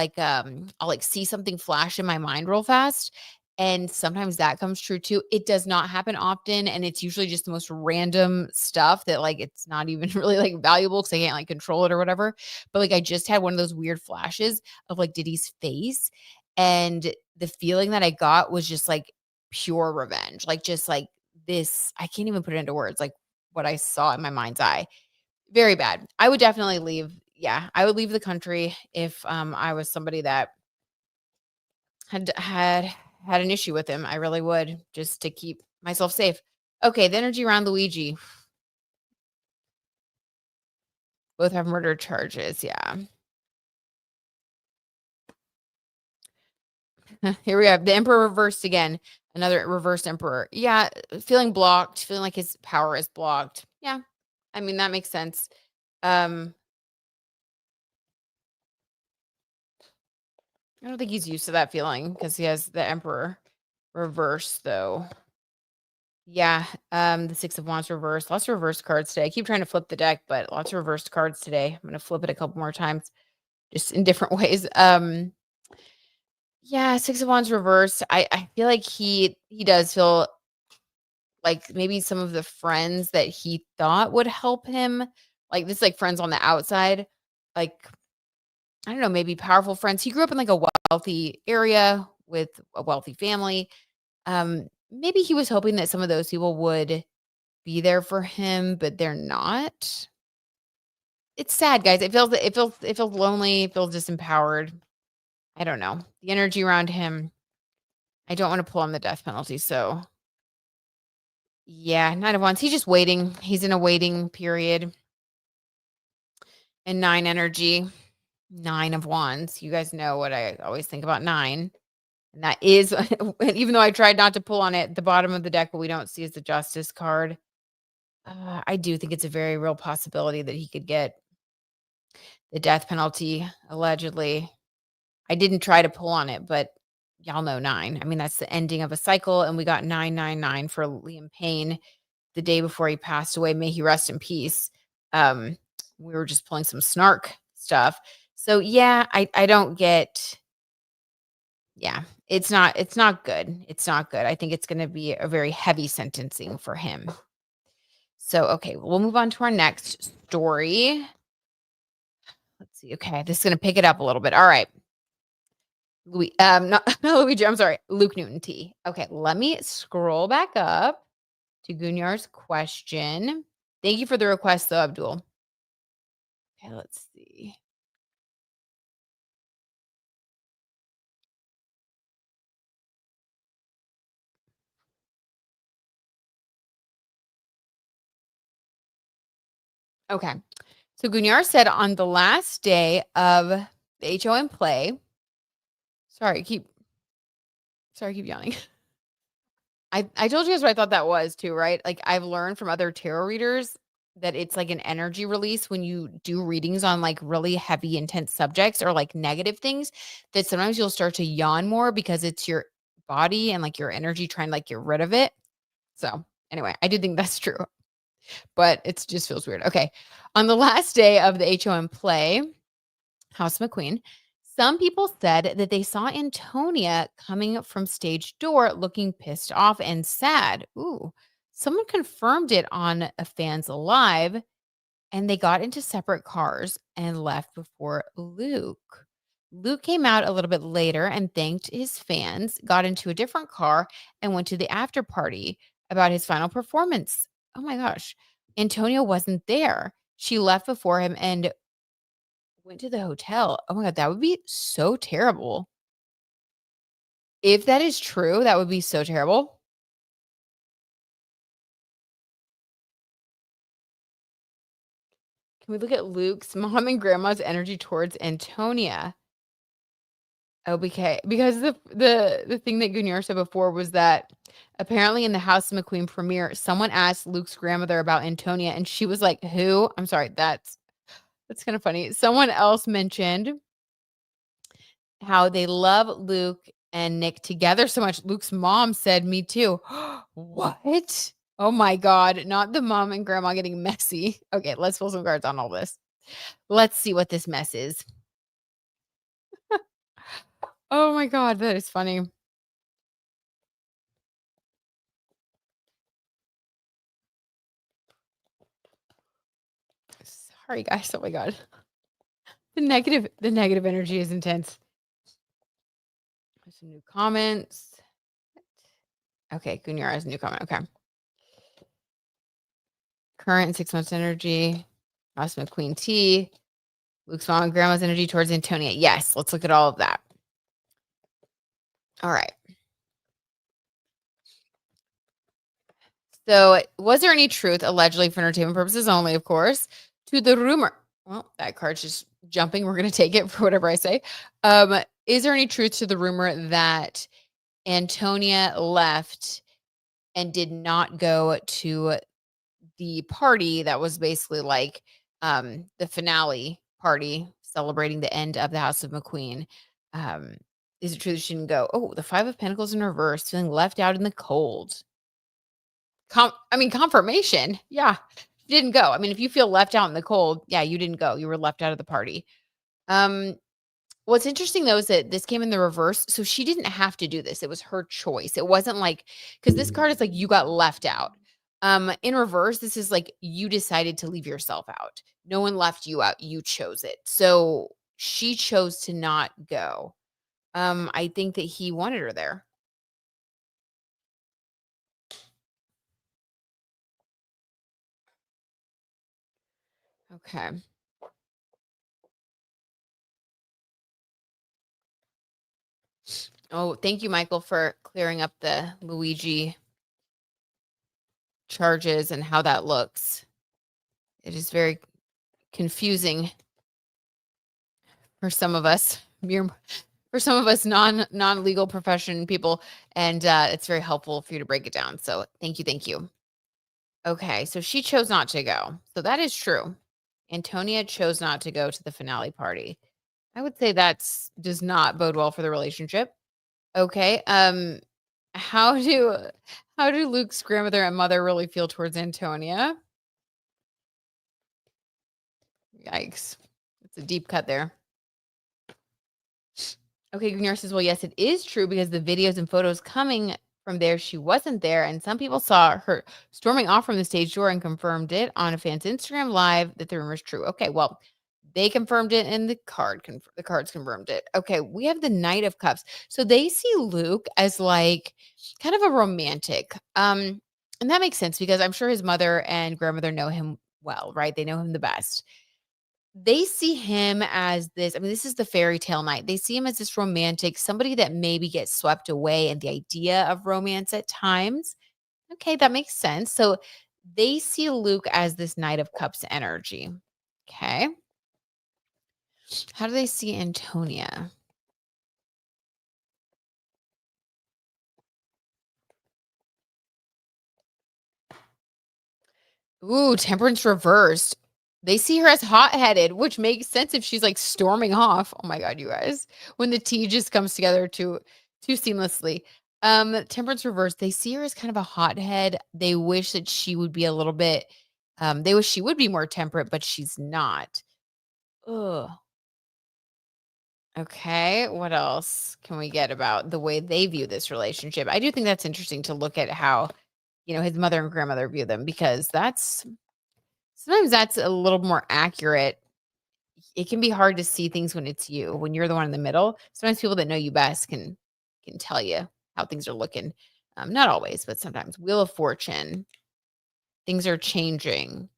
I'll see something flash in my mind real fast. And sometimes that comes true too. It does not happen often. And it's usually just the most random stuff that it's not even really valuable because I can't control it or whatever. But I just had one of those weird flashes of Diddy's face. And the feeling that I got was just pure revenge. This, I can't even put it into words, what I saw in my mind's eye. Very bad. I would definitely leave. Yeah, I would leave the country if I was somebody that had an issue with him. I really would, just to keep myself safe. Okay, the energy around Luigi. Both have murder charges. Yeah. Here we have the emperor reversed again. Another reversed emperor. Yeah, feeling blocked, feeling like his power is blocked. Yeah. I mean, that makes sense. I don't think he's used to that feeling because he has the emperor reverse though. Yeah, the 6 of Wands reversed. Lots of reverse cards today. I keep trying to flip the deck, but lots of reversed cards today. I'm gonna flip it a couple more times, just in different ways. Yeah, 6 of Wands reversed. I feel like he does feel like maybe some of the friends that he thought would help him, friends on the outside, like I don't know, maybe powerful friends. He grew up in a wealthy area with a wealthy family. Maybe he was hoping that some of those people would be there for him, but they're not. It's sad, guys. It feels lonely, it feels disempowered. I don't know. The energy around him, I don't want to pull on the death penalty. So yeah, 9 of Wands. He's just waiting. He's in a waiting period. And 9 energy, 9 of Wands. You guys know what I always think about 9. And that is, even though I tried not to pull on it, the bottom of the deck, what we don't see is the Justice card. I do think it's a very real possibility that he could get the death penalty, allegedly. I didn't try to pull on it, but y'all know 9. I mean, that's the ending of a cycle, and we got 999 for Liam Payne the day before he passed away. May he rest in peace. We were just pulling some snark stuff. So yeah, I don't get. Yeah, it's not good. It's not good. I think it's going to be a very heavy sentencing for him. So okay, we'll move on to our next story. Let's see. Okay, this is going to pick it up a little bit. All right. Not Luigi, I'm sorry, Luke Newton T. Okay, let me scroll back up to Gunyar's question. Thank you for the request, though, Abdul. Okay, let's see. Okay, so Gunyar said on the last day of the HOM play. Sorry, keep yawning. I told you guys what I thought that was too, right? Like I've learned from other tarot readers that it's like an energy release when you do readings on like really heavy, intense subjects or like negative things, that sometimes you'll start to yawn more because it's your body and like your energy trying to like get rid of it. So anyway, I do think that's true, but it just feels weird. Okay. On the last day of the HOM play, House McQueen, some people said that they saw Antonia coming from stage door looking pissed off and sad. Ooh, someone confirmed it on a Fans Alive, and they got into separate cars and left before Luke. Luke came out a little bit later and thanked his fans, got into a different car, and went to the after party about his final performance. Oh my gosh. Antonia wasn't there. She left before him and went to the hotel. Oh my god, that would be so terrible. If that is true, that would be so terrible. Can we look at Luke's mom and grandma's energy towards Antonia? Oh, because the thing that Gunyar said before was that apparently in the House of McQueen premiere, someone asked Luke's grandmother about Antonia, and she was like, "Who?" I'm sorry, that's kind of funny. Someone else mentioned how they love Luke and Nick together so much. Luke's mom said, "Me too." What? Oh my god, not the mom and grandma getting messy. Okay, let's pull some cards on all this. Let's see what this mess is. Oh my god, that is funny. Sorry guys. Oh my god. The negative energy is intense. There's some new comments. Okay, Gunyar has a new comment. Okay. Current 6 months energy. Awesome Queen T. Luke's mom and grandma's energy towards Antonia. Yes, let's look at all of that. All right. So, was there any truth, allegedly for entertainment purposes only, of course, to the rumor? Well, that card's just jumping. We're going to take it for whatever I say. Is there any truth to the rumor that Antonia left and did not go to the party that was basically like the finale party celebrating the end of the House of McQueen? Um, is it true that she didn't go? Oh, the 5 of Pentacles in reverse, feeling left out in the cold. Confirmation. Yeah, you didn't go. I mean, if you feel left out in the cold, yeah, you didn't go. You were left out of the party. Um, what's interesting though is that this came in the reverse, so she didn't have to do this. It was her choice. It wasn't like because this card is like you got left out. In reverse, this is like you decided to leave yourself out. No one left you out. You chose it. So she chose to not go. I think that he wanted her there. Okay. Oh, thank you, Michael, for clearing up the Luigi charges and how that looks. It is very confusing for some of us. For some of us non-legal profession people, and it's very helpful for you to break it down. So thank you. Okay, so she chose not to go. So that is true. Antonia chose not to go to the finale party. I would say that's does not bode well for the relationship. Okay. How do how do Luke's grandmother and mother really feel towards Antonia? Yikes. It's a deep cut there. Okay, Greener says, well, yes, it is true because the videos and photos coming from there, she wasn't there. And some people saw her storming off from the stage door and confirmed it on a fan's Instagram live that the rumor is true. Okay, well, they confirmed it and the cards confirmed it. Okay, we have the Knight of Cups. So they see Luke as like kind of a romantic. And that makes sense because I'm sure his mother and grandmother know him well, right? They know him the best. They see him as this, I mean, this is the fairy tale knight. They see him as this romantic, somebody that maybe gets swept away in the idea of romance at times. Okay, that makes sense. So they see Luke as this Knight of Cups energy. Okay. How do they see Antonia? Ooh, temperance reversed. They see her as hot-headed, which makes sense if she's like storming off. Oh my god, you guys. When the tea just comes together too seamlessly. Temperance reversed. They see her as kind of a hothead. They wish that she would be a little bit they wish she would be more temperate, but she's not. Ugh. Okay, what else can we get about the way they view this relationship? I do think that's interesting to look at how, his mother and grandmother view them because sometimes that's a little more accurate. It can be hard to see things when it's you, when you're the one in the middle. Sometimes people that know you best can tell you how things are looking. Not always, but sometimes. Wheel of Fortune, things are changing,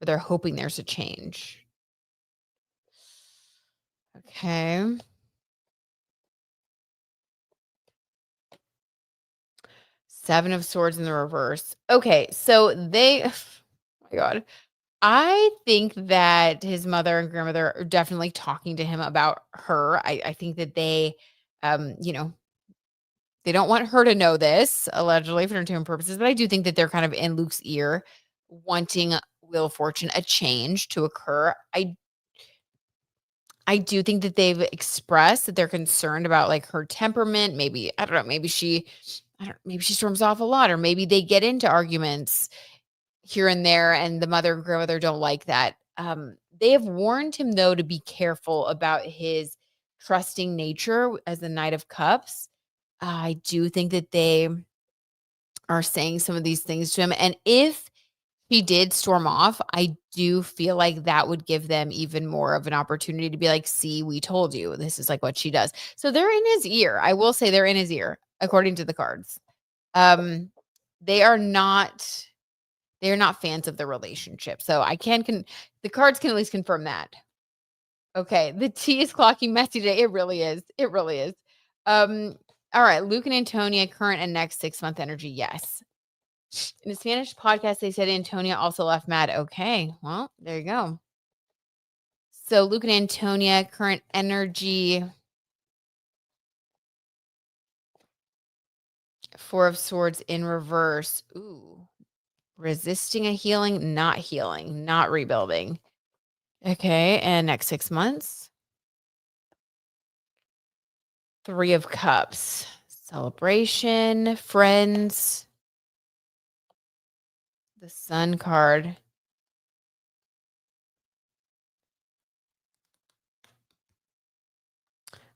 or they're hoping there's a change. Okay. Seven of Swords in the reverse. Okay, so they oh my god. I think that his mother and grandmother are definitely talking to him about her. I think that they, they don't want her to know this, allegedly for entertainment purposes, but I do think that they're kind of in Luke's ear, wanting Wheel of Fortune, a change to occur. I do think that they've expressed that they're concerned about like her temperament. Maybe, I don't know, maybe she storms off a lot, or maybe they get into arguments here and there, and the mother and grandmother don't like that. They have warned him though to be careful about his trusting nature as the Knight of Cups. I do think that they are saying some of these things to him, and if he did storm off, I do feel like that would give them even more of an opportunity to be like, "See, we told you. This is like what she does." So they're in his ear. I will say they're in his ear, according to the cards. Um, they are not they're not fans of the relationship. So I the cards can at least confirm that. Okay, the T is clocking messy today. It really is. It really is. Um, all right, Luke and Antonia, current and next 6-month energy. Yes. In a Spanish podcast, they said Antonia also left mad. Okay, well, there you go. So Luke and Antonia, current energy. Four of Swords in reverse. Ooh. Resisting a healing, not rebuilding. Okay, and next 6 months. Three of Cups. Celebration, friends. The Sun card.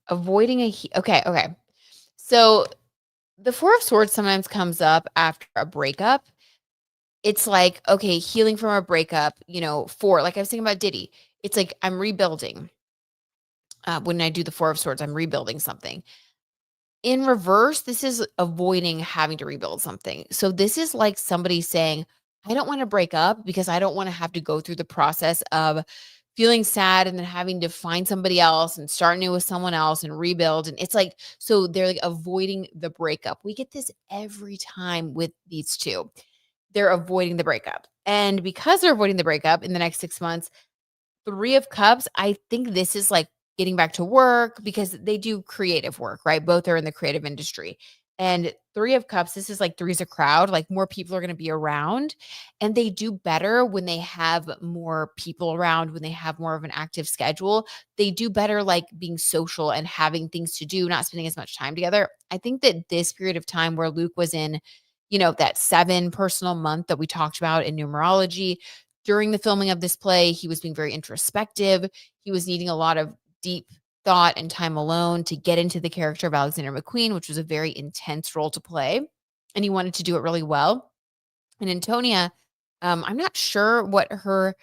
Avoiding okay. So the Four of Swords sometimes comes up after a breakup. It's like, okay, healing from a breakup, like I was thinking about Diddy. It's like I'm rebuilding. When I do the Four of Swords, I'm rebuilding something. In reverse, this is avoiding having to rebuild something. So this is like somebody saying, I don't want to break up because I don't want to have to go through the process of feeling sad and then having to find somebody else and start new with someone else and rebuild. And it's like, so they're like avoiding the breakup. We get this every time with these two. They're avoiding the breakup. And because they're avoiding the breakup in the next 6 months, Three of Cups, I think this is like getting back to work because they do creative work, right? Both are in the creative industry. And Three of Cups, this is like three's a crowd, like more people are going to be around. And they do better when they have more people around, when they have more of an active schedule. They do better like being social and having things to do, not spending as much time together. I think that this period of time where Luke was in, that 7 personal month that we talked about in numerology, during the filming of this play, he was being very introspective. He was needing a lot of deep thought and time alone to get into the character of Alexander McQueen, which was a very intense role to play. And he wanted to do it really well. And Antonia, I'm not sure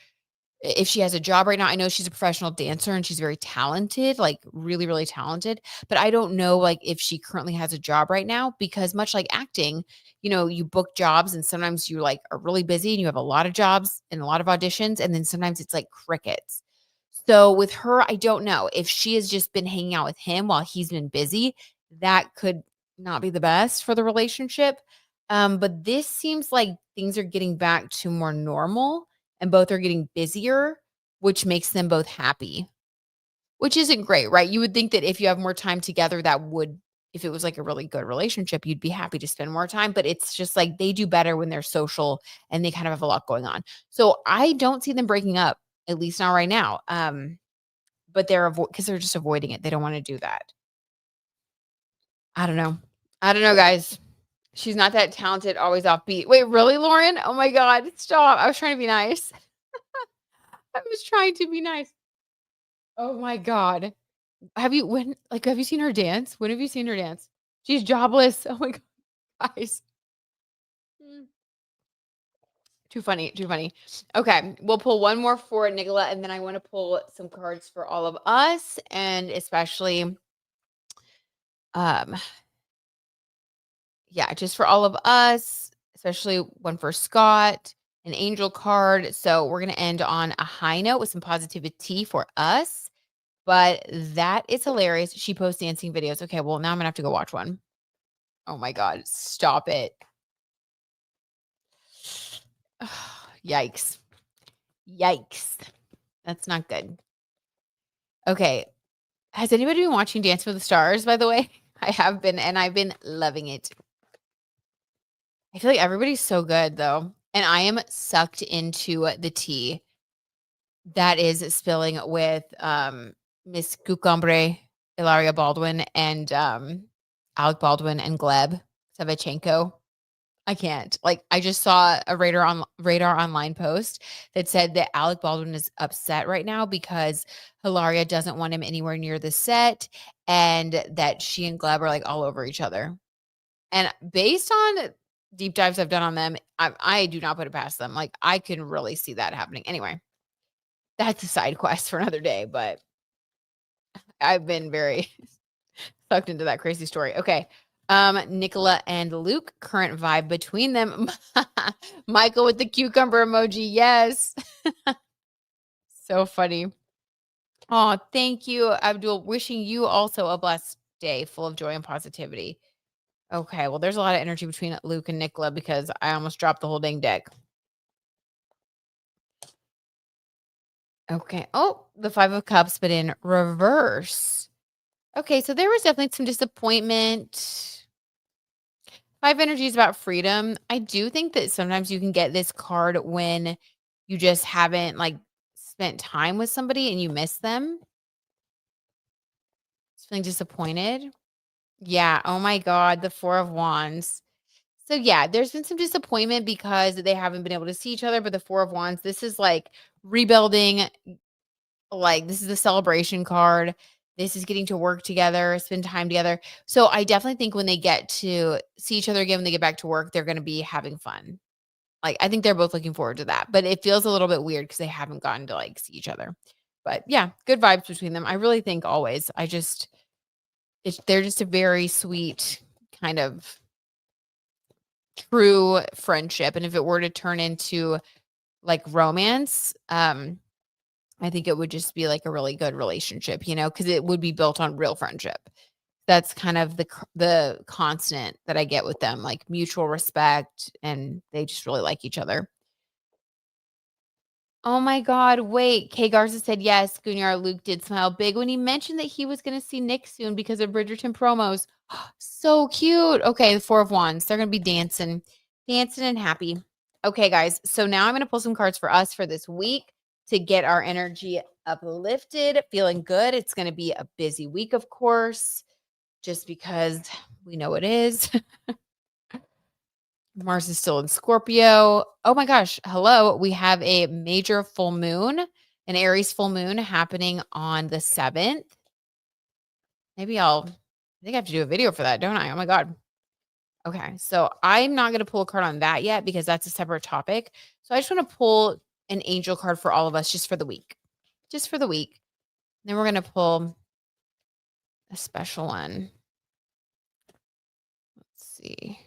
if she has a job right now. I know she's a professional dancer and she's very talented, like really, really talented. But I don't know like if she currently has a job right now because much like acting, you book jobs and sometimes you like are really busy and you have a lot of jobs and a lot of auditions. And then sometimes it's like crickets. So with her, I don't know if she has just been hanging out with him while he's been busy. That could not be the best for the relationship. But this seems like things are getting back to more normal and both are getting busier, which makes them both happy, which isn't great, right? You would think that if you have more time together, if it was like a really good relationship, you'd be happy to spend more time. But it's just like they do better when they're social and they kind of have a lot going on. So I don't see them breaking up, at least not right now. But because they're just avoiding it. They don't want to do that. I don't know. I don't know, guys. She's not that talented, always offbeat. Wait, really, Lauren? Oh my God. Stop. I was trying to be nice. I was trying to be nice. Oh my God. Have you seen her dance? When have you seen her dance? She's jobless. Oh my God, guys. Mm. Too funny, too funny. Okay, we'll pull one more for Nicola, and then I want to pull some cards for all of us, and especially, um, yeah, just for all of us, especially one for Scott, an angel card. So we're gonna end on a high note with some positivity for us. But that is hilarious. She posts dancing videos. Okay, well, now I'm gonna have to go watch one. Oh my God, stop it. Yikes. Yikes. That's not good. Okay. Has anybody been watching Dance with the Stars, by the way? I have been, and I've been loving it. I feel like everybody's so good, though. And I am sucked into the tea that is spilling with Miss Cucumbre, Ilaria Baldwin, and Alec Baldwin and Gleb Savchenko. I can't. Like, I just saw a Radar Online post that said that Alec Baldwin is upset right now because Hilaria doesn't want him anywhere near the set and that she and Gleb are like all over each other. And based on deep dives I've done on them, I do not put it past them. Like, I can really see that happening. Anyway, that's a side quest for another day, but I've been very sucked into that crazy story. Okay. Nicola and Luke, current vibe between them. Michael with the cucumber emoji. Yes. So funny. Oh, thank you, Abdul. Wishing you also a blessed day full of joy and positivity. Okay. Well, there's a lot of energy between Luke and Nicola because I almost dropped the whole dang deck. Okay. Oh, the 5 of Cups, but in reverse. Okay. So there was definitely some disappointment. 5 energy is about freedom. I do think that sometimes you can get this card when you just haven't like spent time with somebody and you miss them. Just feeling disappointed. Yeah. Oh my God. The 4 of Wands. So yeah, there's been some disappointment because they haven't been able to see each other. But the 4 of Wands, this is like rebuilding. Like, this is the celebration card. This is getting to work together, spend time together. So I definitely think when they get to see each other again, when they get back to work, they're going to be having fun. Like, I think they're both looking forward to that, but it feels a little bit weird because they haven't gotten to like see each other. But yeah, good vibes between them. I really think always. They're just a very sweet kind of true friendship. And if it were to turn into like romance, I think it would just be like a really good relationship, because it would be built on real friendship. That's kind of the constant that I get with them, like mutual respect, and they just really like each other. Oh my God, wait. Kay Garza said yes. Gunyar Luke did smile big when he mentioned that he was going to see Nick soon because of Bridgerton promos. So cute. Okay, the Four of Wands. They're going to be dancing and happy. Okay, guys. So now I'm going to pull some cards for us for this week to get our energy uplifted, feeling good. It's going to be a busy week, of course, just because we know it is. Mars is still in Scorpio. Oh my gosh. Hello. We have a major full moon, an Aries full moon happening on the 7th. I think I have to do a video for that, don't I? Oh my God. Okay. So I'm not going to pull a card on that yet because that's a separate topic. So I just want to pull an angel card for all of us just for the week. Just for the week. Then we're going to pull a special one. Let's see.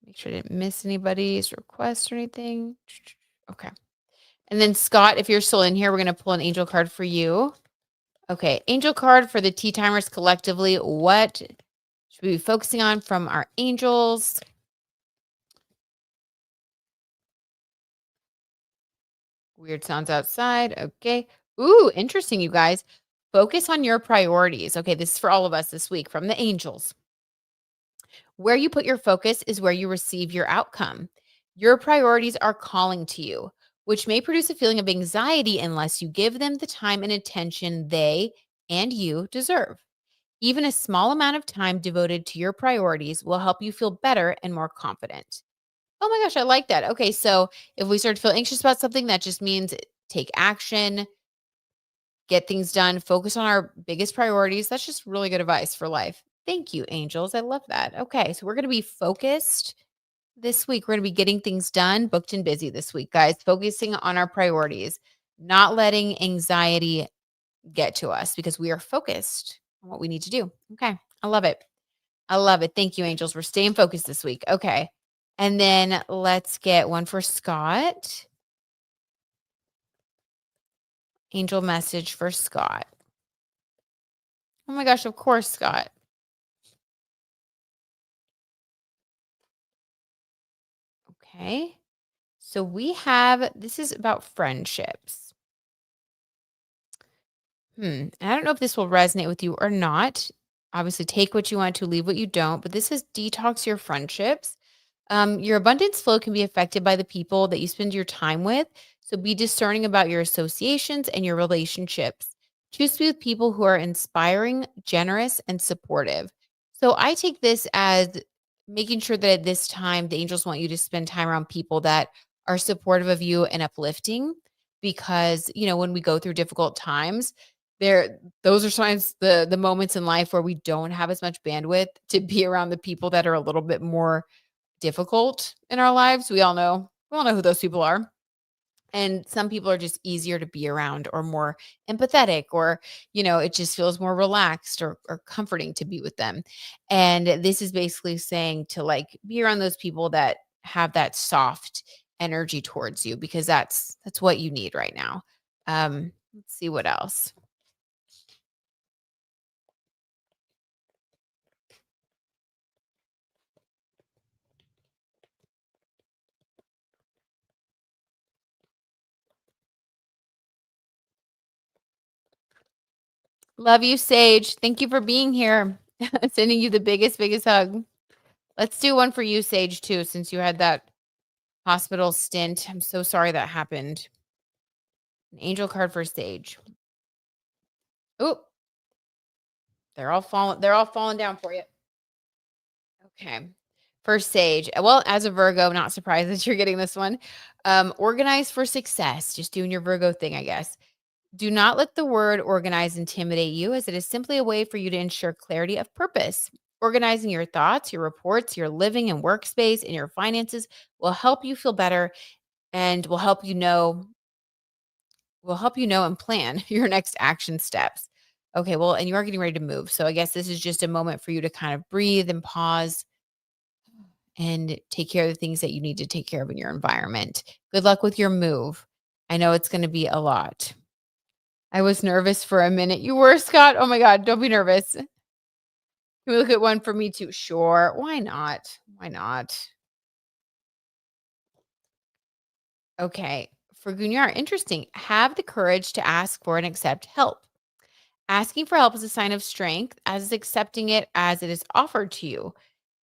Make sure I didn't miss anybody's request or anything. Okay. And then Scott, if you're still in here, we're going to pull an angel card for you. Okay. Angel card for the tea timers collectively. What should we be focusing on from our angels? Weird sounds outside. Okay. Ooh, interesting, you guys. Focus on your priorities. Okay. This is for all of us this week from the angels. Where you put your focus is where you receive your outcome. Your priorities are calling to you, which may produce a feeling of anxiety unless you give them the time and attention they and you deserve. Even a small amount of time devoted to your priorities will help you feel better and more confident. Oh my gosh, I like that. Okay, so if we start to feel anxious about something, that just means take action, get things done, focus on our biggest priorities. That's just really good advice for life. Thank you, angels. I love that. Okay, so we're going to be focused this week. We're going to be getting things done, booked and busy this week, guys, focusing on our priorities, not letting anxiety get to us because we are focused on what we need to do. Okay, I love it. I love it. Thank you, angels. We're staying focused this week. Okay, and then let's get one for Scott. Angel message for Scott. Oh my gosh, of course, Scott. Okay. So this is about friendships. And I don't know if this will resonate with you or not. Obviously, take what you want to, leave what you don't. But this is detox your friendships. Your abundance flow can be affected by the people that you spend your time with. So be discerning about your associations and your relationships. Choose to be with people who are inspiring, generous, and supportive. So I take this as making sure that at this time, the angels want you to spend time around people that are supportive of you and uplifting. Because, when we go through difficult times, those are sometimes the moments in life where we don't have as much bandwidth to be around the people that are a little bit more difficult in our lives. We all know who those people are. And some people are just easier to be around or more empathetic, or, it just feels more relaxed or comforting to be with them. And this is basically saying to like be around those people that have that soft energy towards you, because that's what you need right now. Let's see what else. Love you, Sage. Thank you for being here. Sending you the biggest hug. Let's do one for you, Sage, too, since you had that hospital stint. I'm so sorry that happened. An angel card for Sage. Oh, they're all falling down for you. Okay. For Sage. Well, as a Virgo, not surprised that you're getting this one. Organize for success. Just doing your Virgo thing, I guess. Do not let the word organize intimidate you, as it is simply a way for you to ensure clarity of purpose. Organizing your thoughts, your reports, your living and workspace, and your finances will help you feel better and will help you know will help you know and plan your next action steps. Okay, well, and you are getting ready to move. So I guess this is just a moment for you to kind of breathe and pause and take care of the things that you need to take care of in your environment. Good luck with your move. I know it's going to be a lot. I was nervous for a minute. You were, Scott? Oh my God, don't be nervous. Can we look at one for me too? Sure. Why not? Why not? Okay. For Gunyar, interesting. Have the courage to ask for and accept help. Asking for help is a sign of strength, as is accepting it as it is offered to you.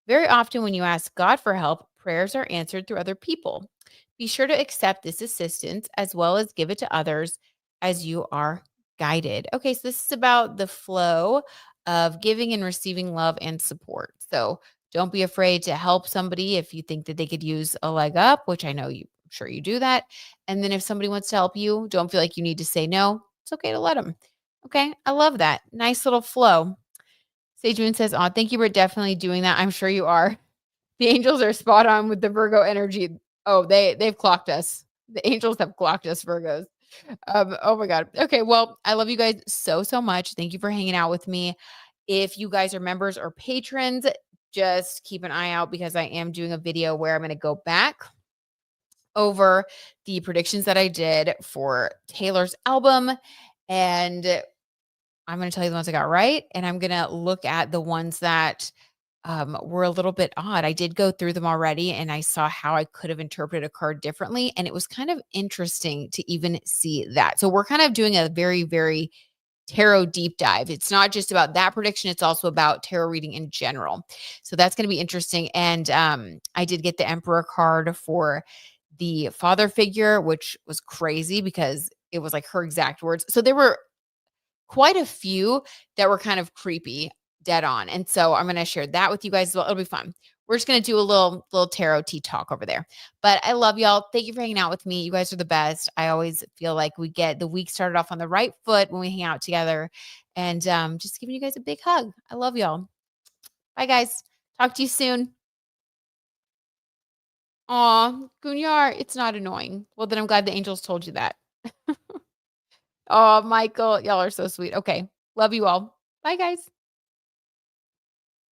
Very often, when you ask God for help, prayers are answered through other people. Be sure to accept this assistance as well as give it to others as you are guided. Okay, so this is about the flow of giving and receiving love and support. So don't be afraid to help somebody if you think that they could use a leg up, which I know I'm sure you do that. And then if somebody wants to help you, don't feel like you need to say no. It's okay to let them. Okay, I love that. Nice little flow. Sage Moon says, "Oh, thank you for definitely doing that. I'm sure you are. The angels are spot on with the Virgo energy. Oh, they've clocked us. The angels have clocked us, Virgos. Oh my God. Okay, well, I love you guys so much. Thank you for hanging out with me. If you guys are members or patrons, just keep an eye out because I am doing a video where I'm going to go back over the predictions that I did for Taylor's album, and I'm going to tell you the ones I got right, and I'm going to look at the ones that were a little bit odd. I did go through them already, and I saw how I could have interpreted a card differently, and it was kind of interesting to even see that. So we're kind of doing a very, very tarot deep dive. It's not just about that prediction, it's also about tarot reading in general. So that's going to be interesting. And I did get the Emperor card for the father figure, which was crazy because it was like her exact words. So there were quite a few that were kind of creepy, dead on. And so I'm going to share that with you guys as well. It'll be fun. We're just going to do a little tarot tea talk over there. But I love y'all. Thank you for hanging out with me. You guys are the best. I always feel like we get the week started off on the right foot when we hang out together. And just giving you guys a big hug. I love y'all. Bye, guys. Talk to you soon. Aw, Gunyar, it's not annoying. Well, then I'm glad the angels told you that. Oh, Michael, y'all are so sweet. Okay. Love you all. Bye, guys.